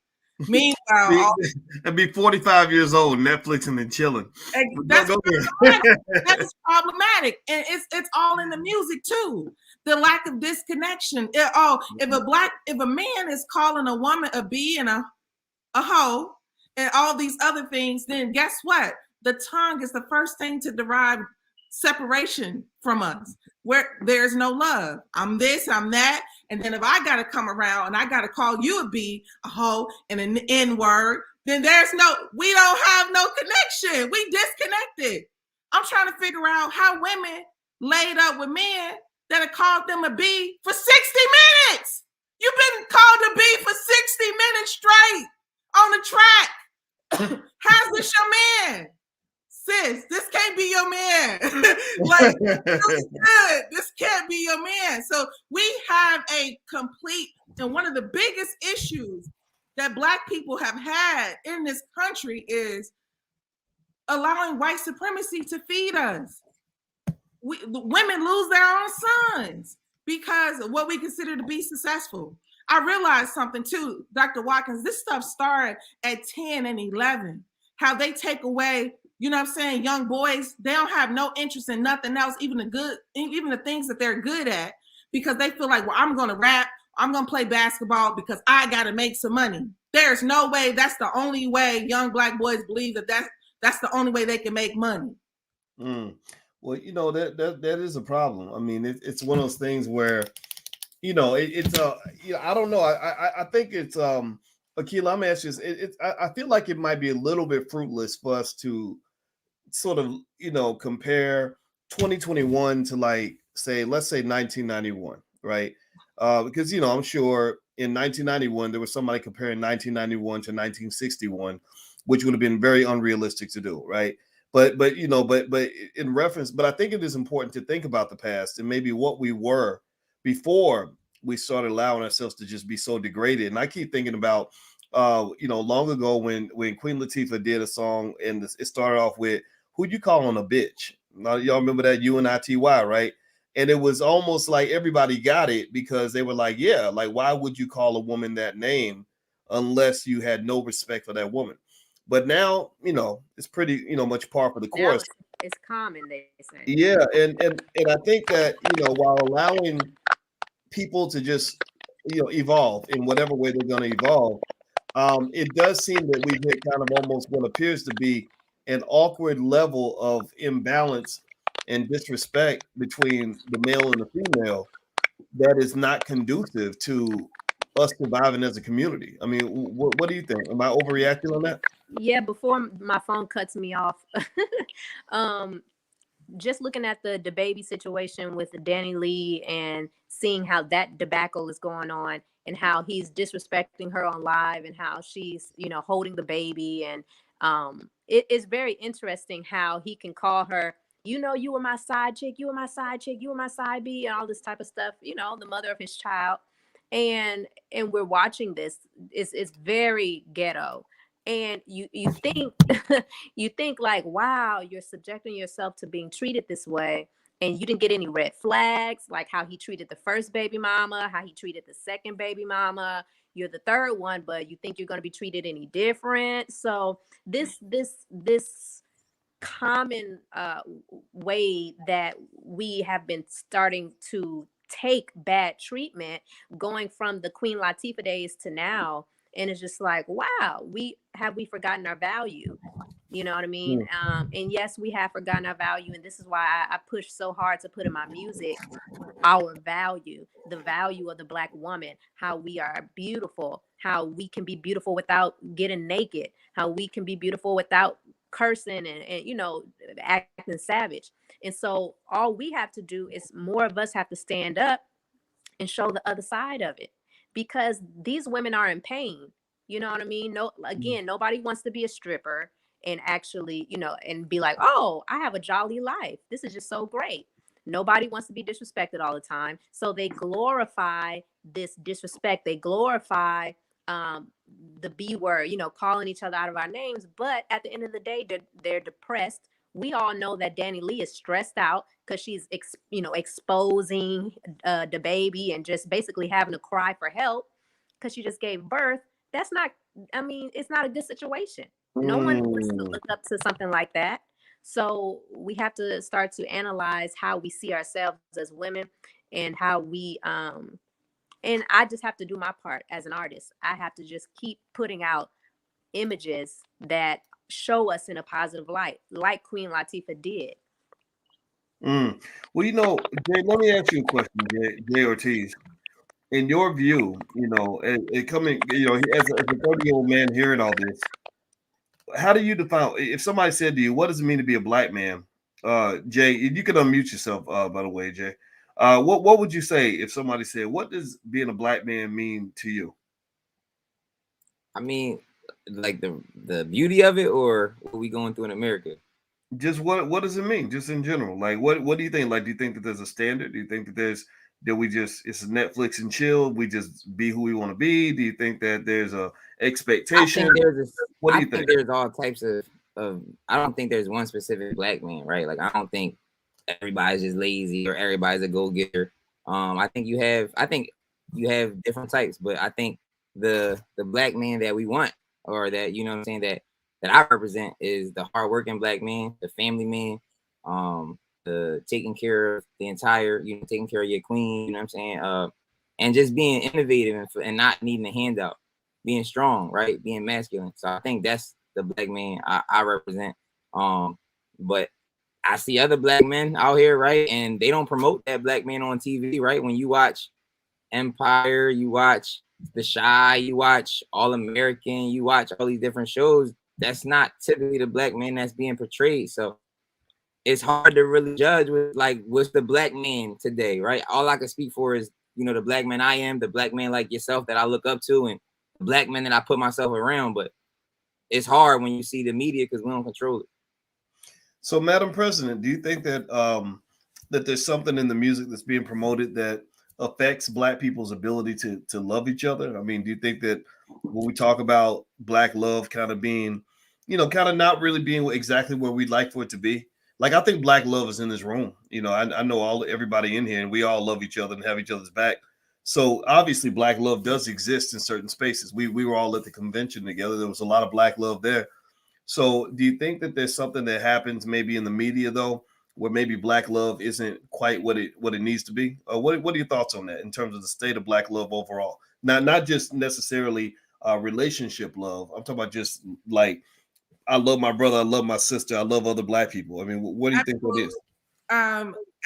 Meanwhile, and be 45 years old, Netflix and then chilling. That's that is problematic, and it's all in the music too. The lack of disconnection. If a man is calling a woman a bee and a hoe and all these other things, then guess what? The tongue is the first thing to derive separation from us, where there's no love. I'm this, I'm that. And then if I got to come around and I got to call you a B, a hoe, and an N-word, then we don't have no connection. We disconnected. I'm trying to figure out how women laid up with men that have called them a B for 60 minutes. You've been called a B for 60 minutes straight on the track. How's this your man? Sis, this can't be your man. This can't be your man. So we have and one of the biggest issues that Black people have had in this country is allowing white supremacy to feed us. Women lose their own sons because of what we consider to be successful. I realized something too, Dr. Watkins, this stuff started at 10 and 11, how they take away, young boys, they don't have no interest in nothing else, even the things that they're good at, because they feel like, well, I'm going to rap, I'm going to play basketball because I got to make some money. There's no way that's the only way young Black boys believe that's the only way they can make money. Well, that is a problem. I mean, it's one of those things where, I don't know. I think it's, Akila, I'm asking you, I feel like it might be a little bit fruitless for us to sort of, compare 2021 to, like, say, let's say 1991, right? Because, I'm sure in 1991 there was somebody comparing 1991 to 1961, which would have been very unrealistic to do, right? But in reference, but I think it is important to think about the past and maybe what we were before we started allowing ourselves to just be so degraded. And I keep thinking about long ago when Queen Latifah did a song, and it started off with "Who you calling a bitch?" Now, y'all remember that, UNITY, right? And it was almost like everybody got it because they were like, yeah, like, why would you call a woman that name unless you had no respect for that woman? But now, it's pretty, much par for the Now course. it's common, they say. Yeah, and I think that, while allowing people to just, evolve in whatever way they're going to evolve, it does seem that we've hit kind of almost what appears to be an awkward level of imbalance and disrespect between the male and the female that is not conducive to us surviving as a community. I mean, what do you think? Am I overreacting on that? Yeah, before my phone cuts me off, um, just looking at the baby situation with Danny Lee and seeing how that debacle is going on and how he's disrespecting her on live and how she's, holding the baby. And it is very interesting how he can call her, you were my side chick, you were my side chick, you were my side B, and all this type of stuff, the mother of his child. And we're watching this. It's very ghetto. And you think you think like, wow, you're subjecting yourself to being treated this way, and you didn't get any red flags, like how he treated the first baby mama, how he treated the second baby mama. You're the third one, but you think you're going to be treated any different. So this common way that we have been starting to take bad treatment, going from the Queen Latifah days to now, and it's just like, wow, we forgotten our value. You know what I mean? And yes, we have forgotten our value, and this is why I push so hard to put in my music our value, the value of the Black woman, how we are beautiful, how we can be beautiful without getting naked, how we can be beautiful without cursing and acting savage. And so all we have to do is more of us have to stand up and show the other side of it, because these women are in pain. You know what I mean? No, again, nobody wants to be a stripper and actually, and be like, oh, I have a jolly life, this is just so great. Nobody wants to be disrespected all the time, so they glorify this disrespect. They glorify um the B word, calling each other out of our names. But at the end of the day, they're depressed. We all know that Danny Lee is stressed out because she's exposing the baby and just basically having to cry for help because she just gave birth. That's not, I mean, it's not a good situation. No one wants to look up to something like that. So we have to start to analyze how we see ourselves as women, and how we and I just have to do my part as an artist. I have to just keep putting out images that show us in a positive light, like Queen Latifah did. Well, Jay, let me ask you a question, Jay Ortiz. In your view, it coming, as a 30-year-old man hearing all this, how do you define, if somebody said to you, what does it mean to be a Black man? Jay, you can unmute yourself, by the way, Jay. What would you say if somebody said, what does being a Black man mean to you? I mean, like the beauty of it, or what we going through in America? Just what does it mean, just in general? Like, what do you think? Like, do you think that there's a standard? Do you think that we just, it's Netflix and chill, we just be who we want to be? Do you think that there's a expectation? What do you think? There's all types of I don't think there's one specific Black man, right? Like, I don't think everybody's just lazy or everybody's a go-getter. I think you have different types, but I think the Black man that we want, or that, what I'm saying, that I represent, is the hardworking Black man, the family man, the taking care of the entire, taking care of your queen, what I'm saying, and just being innovative and not needing a handout, being strong, right, being masculine. So I think that's the Black man I represent. But I see other Black men out here, right, and they don't promote that Black man on TV, right? When you watch Empire, you watch The Shy, you watch All American, you watch all these different shows, that's not typically the black man that's being portrayed. So it's hard to really judge with like what's the black man today, right? All I can speak for is, the black man I am, the black man like yourself that I look up to, and the black man that I put myself around. But it's hard when you see the media because we don't control it. So, Madam President, do you think that that there's something in the music that's being promoted that affects Black people's ability to love each other? I mean, do you think that when we talk about Black love kind of being, kind of not really being exactly where we'd like for it to be? Like, I think Black love is in this room. I know everybody in here, and we all love each other and have each other's back. So obviously, Black love does exist in certain spaces. We were all at the convention together. There was a lot of Black love there. So do you think that there's something that happens maybe in the media though, where maybe Black love isn't quite what it needs to be? What are your thoughts on that in terms of the state of Black love overall? Not just necessarily relationship love. I'm talking about just like, I love my brother, I love my sister, I love other Black people. I mean, what do you think that is?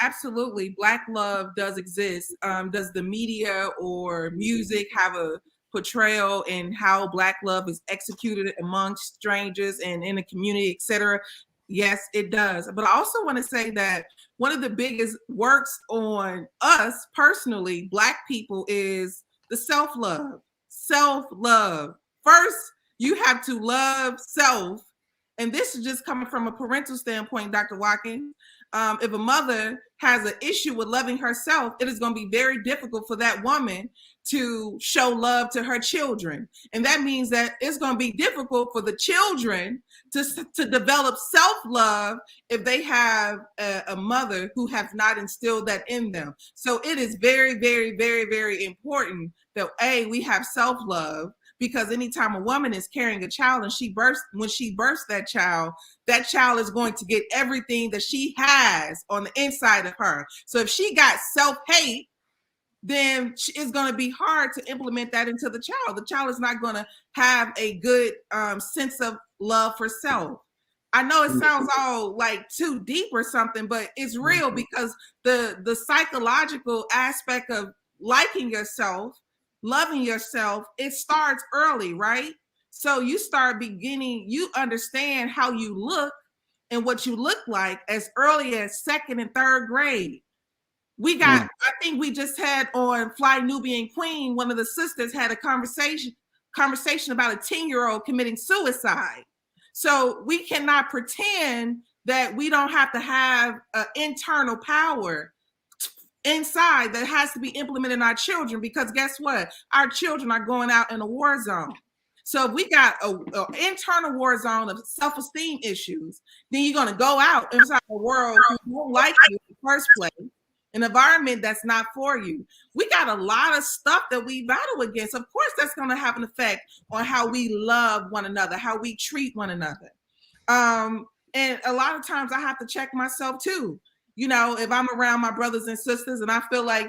Absolutely, Black love does exist. Does the media or music have a portrayal in how Black love is executed amongst strangers and in the community, etc.? Yes, it does. But I also want to say that one of the biggest works on us personally, Black people, is the self-love. Self-love. First, you have to love self. And this is just coming from a parental standpoint, Dr. Watkins. If a mother has an issue with loving herself, it is going to be very difficult for that woman to show love to her children. And that means that it's going to be difficult for the children to develop self-love if they have a mother who has not instilled that in them. So it is very, very, very, very important that we have self-love, because anytime a woman is carrying a child and when she births that child is going to get everything that she has on the inside of her. So if she got self-hate, then it's going to be hard to implement that into the child. The child is not going to have a good sense of love for self. I know it sounds all like too deep or something, but it's real, because the psychological aspect of liking yourself, loving yourself, it starts early, right? So you understand how you look and what you look like as early as 2nd and 3rd grade. I think we just had on Fly Nubian Queen, one of the sisters had a conversation about a 10-year-old committing suicide. So we cannot pretend that we don't have to have an internal power inside that has to be implemented in our children, because guess what? Our children are going out in a war zone. So if we got an internal war zone of self-esteem issues, then you're going to go out inside a world who won't like you in the first place, an environment that's not for you. We got a lot of stuff that we battle against. Of course, that's going to have an effect on how we love one another, how we treat one another. And a lot of times I have to check myself too. If I'm around my brothers and sisters and I feel like,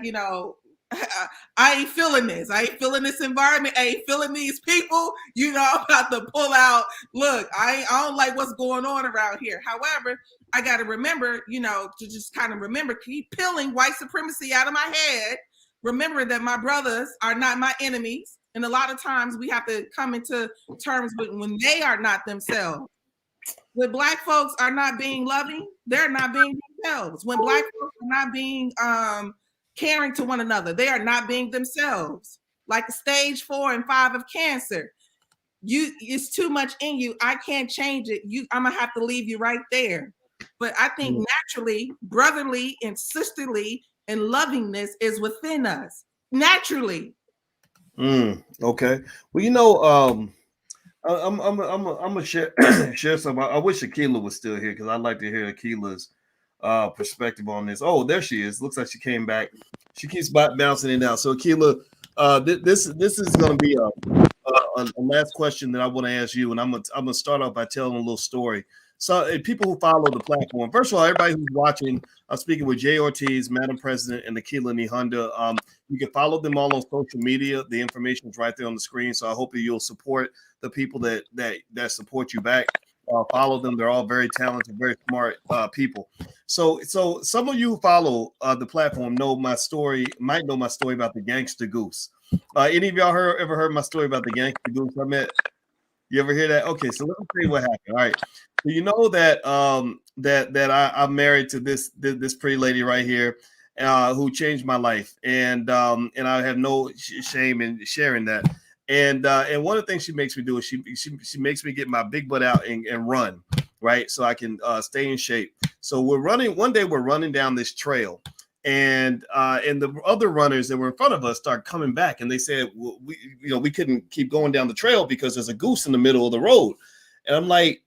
I ain't feeling this. I ain't feeling this environment. I ain't feeling these people. I'm about to pull out. Look, I don't like what's going on around here. However, I got to remember, to just kind of keep peeling white supremacy out of my head. Remember that my brothers are not my enemies. And a lot of times we have to come into terms with when they are not themselves. When Black folks are not being loving, they're not being themselves. When Black folks are not being caring to one another, they are not being themselves. Like stage 4 and 5 of cancer, it's too much in you. I can't change it. I'm gonna have to leave you right there. But I think naturally, brotherly and sisterly and lovingness is within us naturally. Okay. Well, I'm gonna share some. I wish Akila was still here because I'd like to hear Akila's perspective on this. Oh, there she is. Looks like she came back. She keeps bouncing in and out. So Akila, this is going to be a last question that I want to ask you, and I'm gonna start off by telling a little story. So people who follow the platform, first of all, everybody who's watching, I'm speaking with Jay Ortiz, Madam President, and Akila Nihonda. You can follow them all on social media. The information is right there on the screen. So I hope that you'll support the people that support you back. Follow them. They're all very talented, very smart people. So some of you who follow the platform might know my story about the gangster goose. Any of y'all ever heard my story about the gangster goose? You ever hear that? Okay, so let me tell you what happened. All right. So you know that I'm married to this pretty lady right here, who changed my life, and I have no shame in sharing that. And one of the things she makes me do is she makes me get my big butt out and run, right, so I can stay in shape. So we're running one day. We're running down this trail, and the other runners that were in front of us start coming back, and they said, well, we couldn't keep going down the trail because there's a goose in the middle of the road. And I'm like,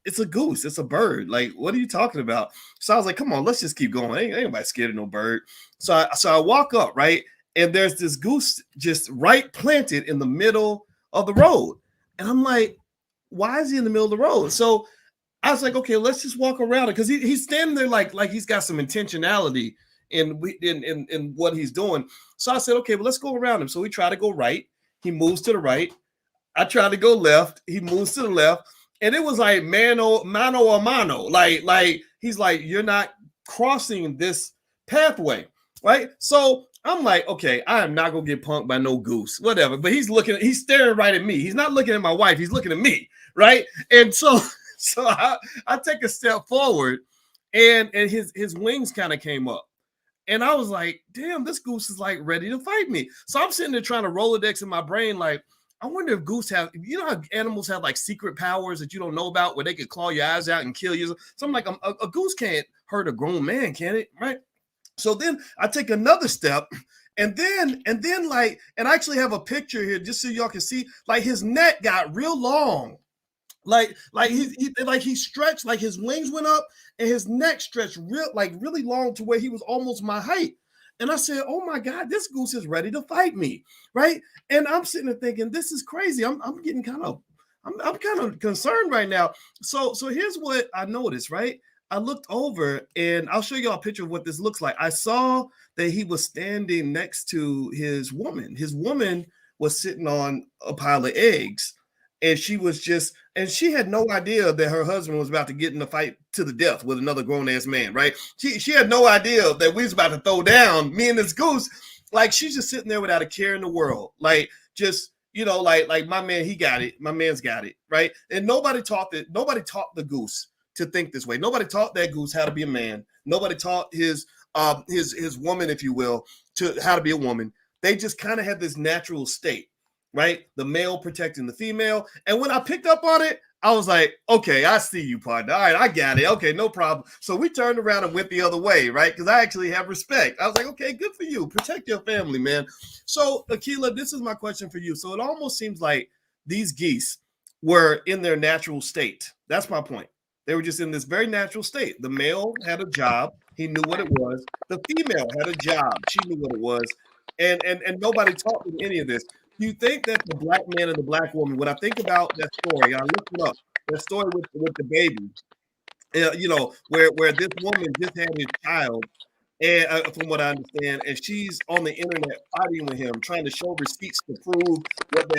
it's a goose, it's a bird. Like, what are you talking about? So I was like, come on, let's just keep going. Ain't anybody scared of no bird. So I walk up, right, and there's this goose just right planted in the middle of the road, and I'm like, why is he in the middle of the road? So I was like, okay, let's just walk around it, because he's standing there like he's got some intentionality in what he's doing. So I said, okay, well, let's go around him. So we try to go right. He moves to the right. I tried to go left. He moves to the left. And it was like mano a mano. Like he's like, you're not crossing this pathway, right? So I'm like, okay, I am not gonna get punked by no goose, whatever. But he's staring right at me. He's not looking at my wife. He's looking at me, right? And so I take a step forward, and his wings kind of came up. And I was like, damn, this goose is like ready to fight me. So I'm sitting there trying to Rolodex in my brain, like, I wonder if goose have, you know how animals have like secret powers that you don't know about, where they could claw your eyes out and kill you. So I'm like, a goose can't hurt a grown man, can it? Right. So then I take another step, and I actually have a picture here just so y'all can see, like his neck got real long. Like he stretched, like his wings went up and his neck stretched really long to where he was almost my height. And I said, oh my God, this goose is ready to fight me, right? And I'm sitting there thinking, this is crazy. I'm getting kind of concerned right now. So here's what I noticed, right? I looked over, and I'll show you a picture of what this looks like. I saw that he was standing next to his woman. His woman was sitting on a pile of eggs, and she had no idea that her husband was about to get in a fight to the death with another grown-ass man, right? She had no idea that we was about to throw down, me and this goose. Like, she's just sitting there without a care in the world. Like, just, like my man, he got it. My man's got it, right? And nobody taught the goose to think this way. Nobody taught that goose how to be a man. Nobody taught his woman, if you will, to how to be a woman. They just kind of had this natural state, right? The male protecting the female. And when I picked up on it, I was like, okay, I see you, partner. All right, I got it. Okay, no problem. So we turned around and went the other way, right? Because I actually have respect. I was like, okay, good for you. Protect your family, man. So, Akila, this is my question for you. So it almost seems like these geese were in their natural state. That's my point. They were just in this very natural state. The male had a job. He knew what it was. The female had a job. She knew what it was. And nobody taught them any of this. Do you think that the black man and the black woman, when I think about that story, I looked it up, that story with the baby, where this woman just had his child, and from what I understand, and she's on the internet fighting with him, trying to show receipts to prove what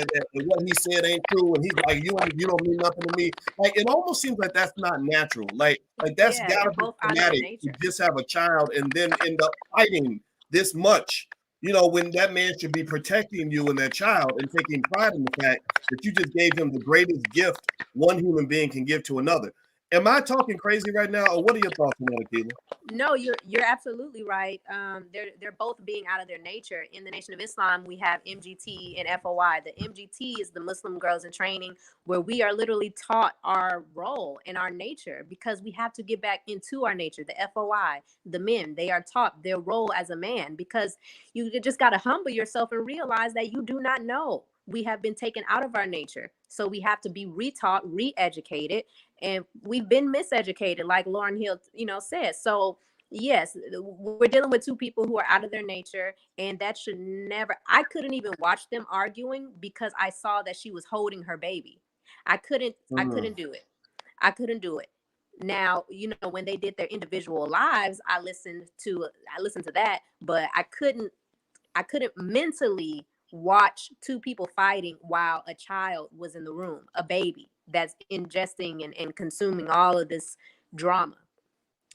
he said ain't true, and he's like, you don't mean nothing to me. Like, it almost seems like that's not natural. Like that's gotta be traumatic to just have a child and then end up fighting this much. When that man should be protecting you and that child and taking pride in the fact that you just gave him the greatest gift one human being can give to another. Am I talking crazy right now, or what are your thoughts on that, Akila? No, you're absolutely right. They're both being out of their nature. In the Nation of Islam, we have MGT and FOI. The MGT is the Muslim Girls in Training, where we are literally taught our role and our nature, because we have to get back into our nature. The FOI, the men, they are taught their role as a man, because you just got to humble yourself and realize that you do not know. We have been taken out of our nature. So we have to be retaught, re-educated, and we've been miseducated, like Lauryn Hill, says. So yes, we're dealing with two people who are out of their nature, and that should never. I couldn't even watch them arguing because I saw that she was holding her baby. I couldn't do it. I couldn't do it. Now, when they did their individual lives, I listened to that, but I couldn't mentally watch two people fighting while a child was in the room, a baby that's ingesting and consuming all of this drama.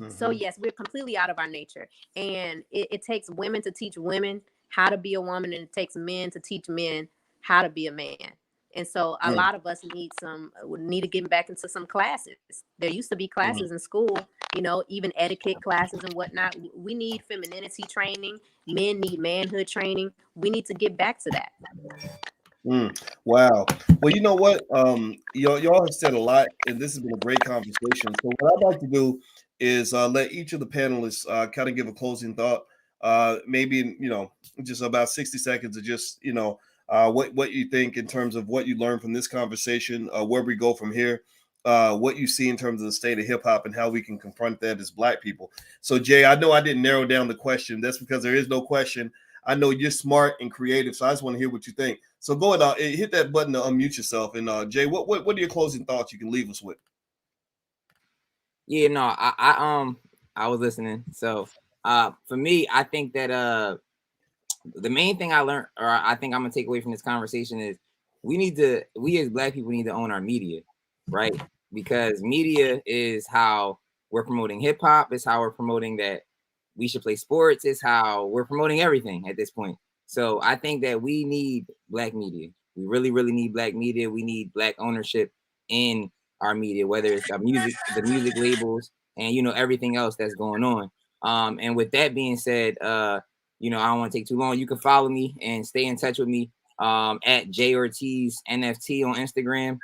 Mm-hmm. So yes, we're completely out of our nature, and it takes women to teach women how to be a woman, and it takes men to teach men how to be a man. And so a lot of us need to get back into some classes. There used to be classes in school, you know, even etiquette classes and whatnot. We need femininity training. Men need manhood training. We need to get back to that. Wow. Well, you know what? Y'all have said a lot, and this has been a great conversation. So what I'd like to do is let each of the panelists kind of give a closing thought. Maybe just about 60 seconds of just what you think in terms of what you learned from this conversation, where we go from here, what you see in terms of the state of hip hop and how we can confront that as Black people. So Jay, I know I didn't narrow down the question. That's because there is no question. I know you're smart and creative, so I just want to hear what you think. So go ahead, hit that button to unmute yourself. And Jay, what are your closing thoughts you can leave us with? Yeah, no, I was listening. So for me, I think that the main thing I learned, or I think I'm gonna take away from this conversation, is we as Black people need to own our media, right? Because media is how we're promoting hip hop, is how we're promoting that we should play sports, is how we're promoting everything at this point. So I think that we need Black media. We really, really need Black media. We need Black ownership in our media, whether it's our music, the music labels, and everything else that's going on. And with that being said, I don't want to take too long. You can follow me and stay in touch with me at J Ortiz NFT on Instagram,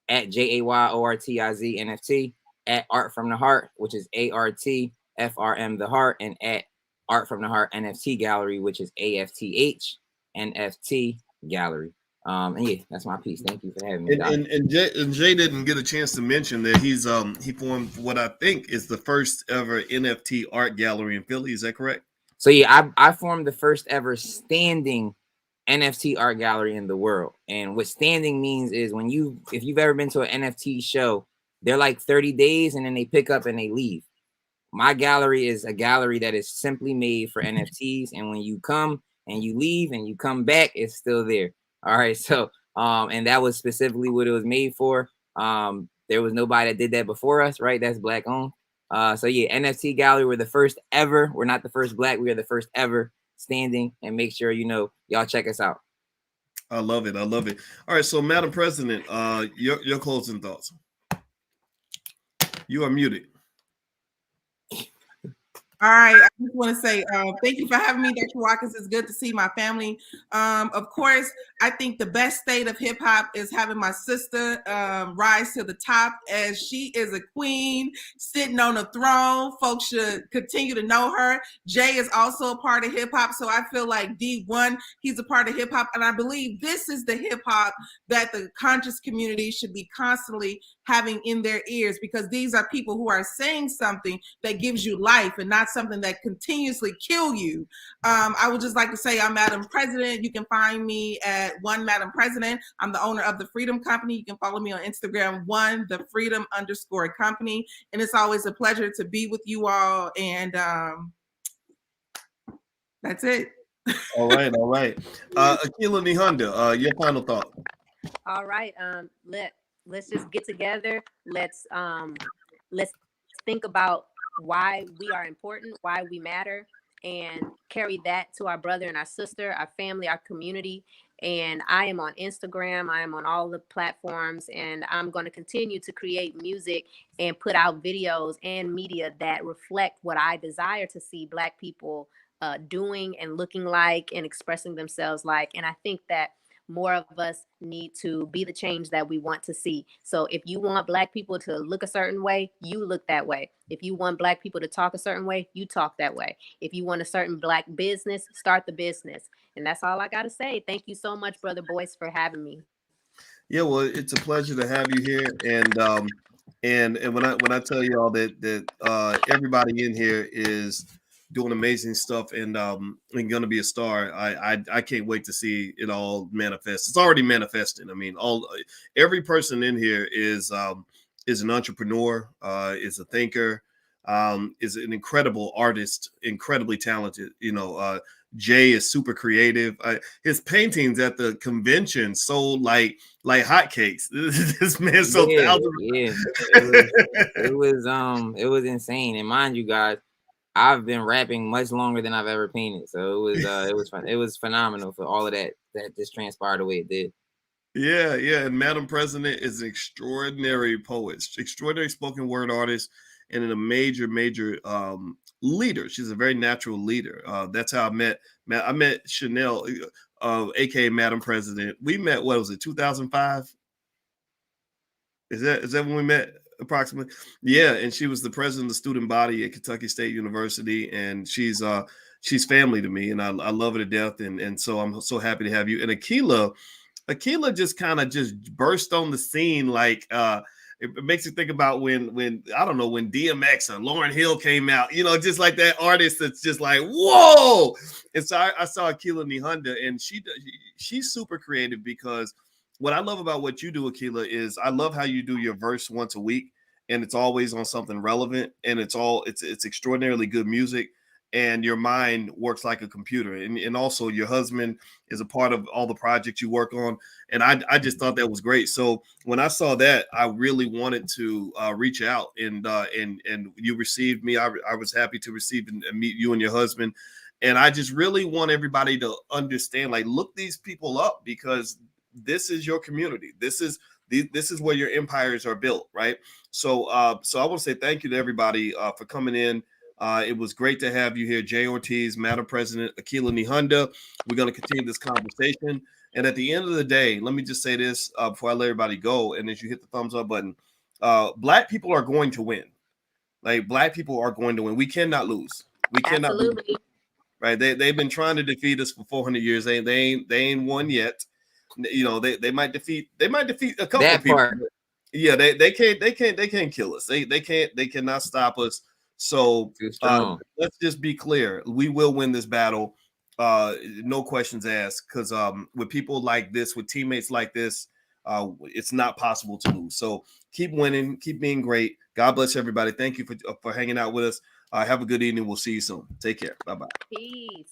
at JAYORTIZ NFT, at Art from the Heart, which is ARTFRM the Heart, and at Art from the Heart NFT Gallery, which is AFTH NFT Gallery. And yeah, that's my piece. Thank you for having me. And Jay didn't get a chance to mention that he formed what I think is the first ever NFT art gallery in Philly. Is that correct? So yeah, I formed the first ever standing NFT art gallery in the world. And what standing means is if you've ever been to an NFT show, they're like 30 days and then they pick up and they leave. My gallery is a gallery that is simply made for NFTs. And when you come and you leave and you come back, it's still there. All right. So, and that was specifically what it was made for. There was nobody that did that before us, right? That's Black owned. So yeah, NFT gallery, we're the first ever. We're not the first Black. We are the first ever standing, and make sure, y'all check us out. I love it. I love it. All right. So Madam President, your closing thoughts. You are muted. All right, I just want to say thank you for having me, Dr. Watkins. It's good to see my family. Of course, I think the best state of hip hop is having my sister rise to the top, as she is a queen sitting on a throne. Folks should continue to know her. Jay is also a part of hip hop, so I feel like D1, he's a part of hip hop, and I believe this is the hip hop that the conscious community should be constantly having in their ears, because these are people who are saying something that gives you life and not something that continuously kill you. I would just like to say I'm Madam President. You can find me at One Madam President. I'm the owner of the Freedom Company. You can follow me on Instagram, the Freedom_Company. And it's always a pleasure to be with you all. And that's it. All right. Akila Nihonda, your final thought. All right. Let's just get together. Let's think about why we are important, why we matter, and carry that to our brother and our sister, our family, our community. And I am on Instagram. I am on all the platforms, and I'm going to continue to create music and put out videos and media that reflect what I desire to see Black people doing and looking like and expressing themselves like. And I think that more of us need to be the change that we want to see. So if you want Black people to look a certain way, you look that way. If you want Black people to talk a certain way, you talk that way. If you want a certain Black business, start the business. And that's all I got to say. Thank you so much, Brother Boyce, for having me. Yeah, well, it's a pleasure to have you here. And when I tell y'all that everybody in here is doing amazing stuff and going to be a star, I can't wait to see it all manifest. It's already manifesting. I mean, every person in here is an entrepreneur, is a thinker, is an incredible artist, incredibly talented. Jay is super creative. His paintings at the convention sold like hotcakes. This man sold thousands. Yeah, it was insane. And mind you, guys, I've been rapping much longer than I've ever painted, so it was fun. It was phenomenal for all of that just transpired the way it did. Yeah, yeah. And Madam President is an extraordinary poet, extraordinary spoken word artist, and a major, major leader. She's a very natural leader. That's how I met. I met Chanel, aka Madam President. We met. What was it? 2005. Is that when we met approximately? Yeah, and she was the president of the student body at Kentucky State University, and she's family to me, and I love her to death, and so I'm so happy to have you. And Akila just kind of just burst on the scene like it makes you think about when I don't know when DMX or Lauryn Hill came out, just like that artist that's just like whoa. And so I saw Akila Nihonda, and she's super creative because what I love about what you do, Akila, is I love how you do your verse once a week, and it's always on something relevant, and it's extraordinarily good music, and your mind works like a computer, and also your husband is a part of all the projects you work on, and I just thought that was great. So when I saw that, I really wanted to reach out, and you received me. I was happy to receive and meet you and your husband, and I just really want everybody to understand, like, look these people up because this is your community. This is where your empires are built, right? So so I want to say thank you to everybody for coming in. It was great to have you here, Jay Ortiz, Madam President Akila Nihonda. We're going to continue this conversation. And at the end of the day, let me just say this before I let everybody go. And as you hit the thumbs up button, Black people are going to win. Like, Black people are going to win. We cannot lose. We cannot lose. Absolutely. Right? They've been trying to defeat us for 400 years. They ain't won yet. They might defeat a couple That of people. part. Yeah, they can't kill us. They cannot stop us. So Too strong. let's just be clear. We will win this battle. No questions asked. Because with people like this, with teammates like this, it's not possible to lose. So keep winning, keep being great. God bless everybody. Thank you for hanging out with us. Have a good evening. We'll see you soon. Take care. Bye-bye. Peace.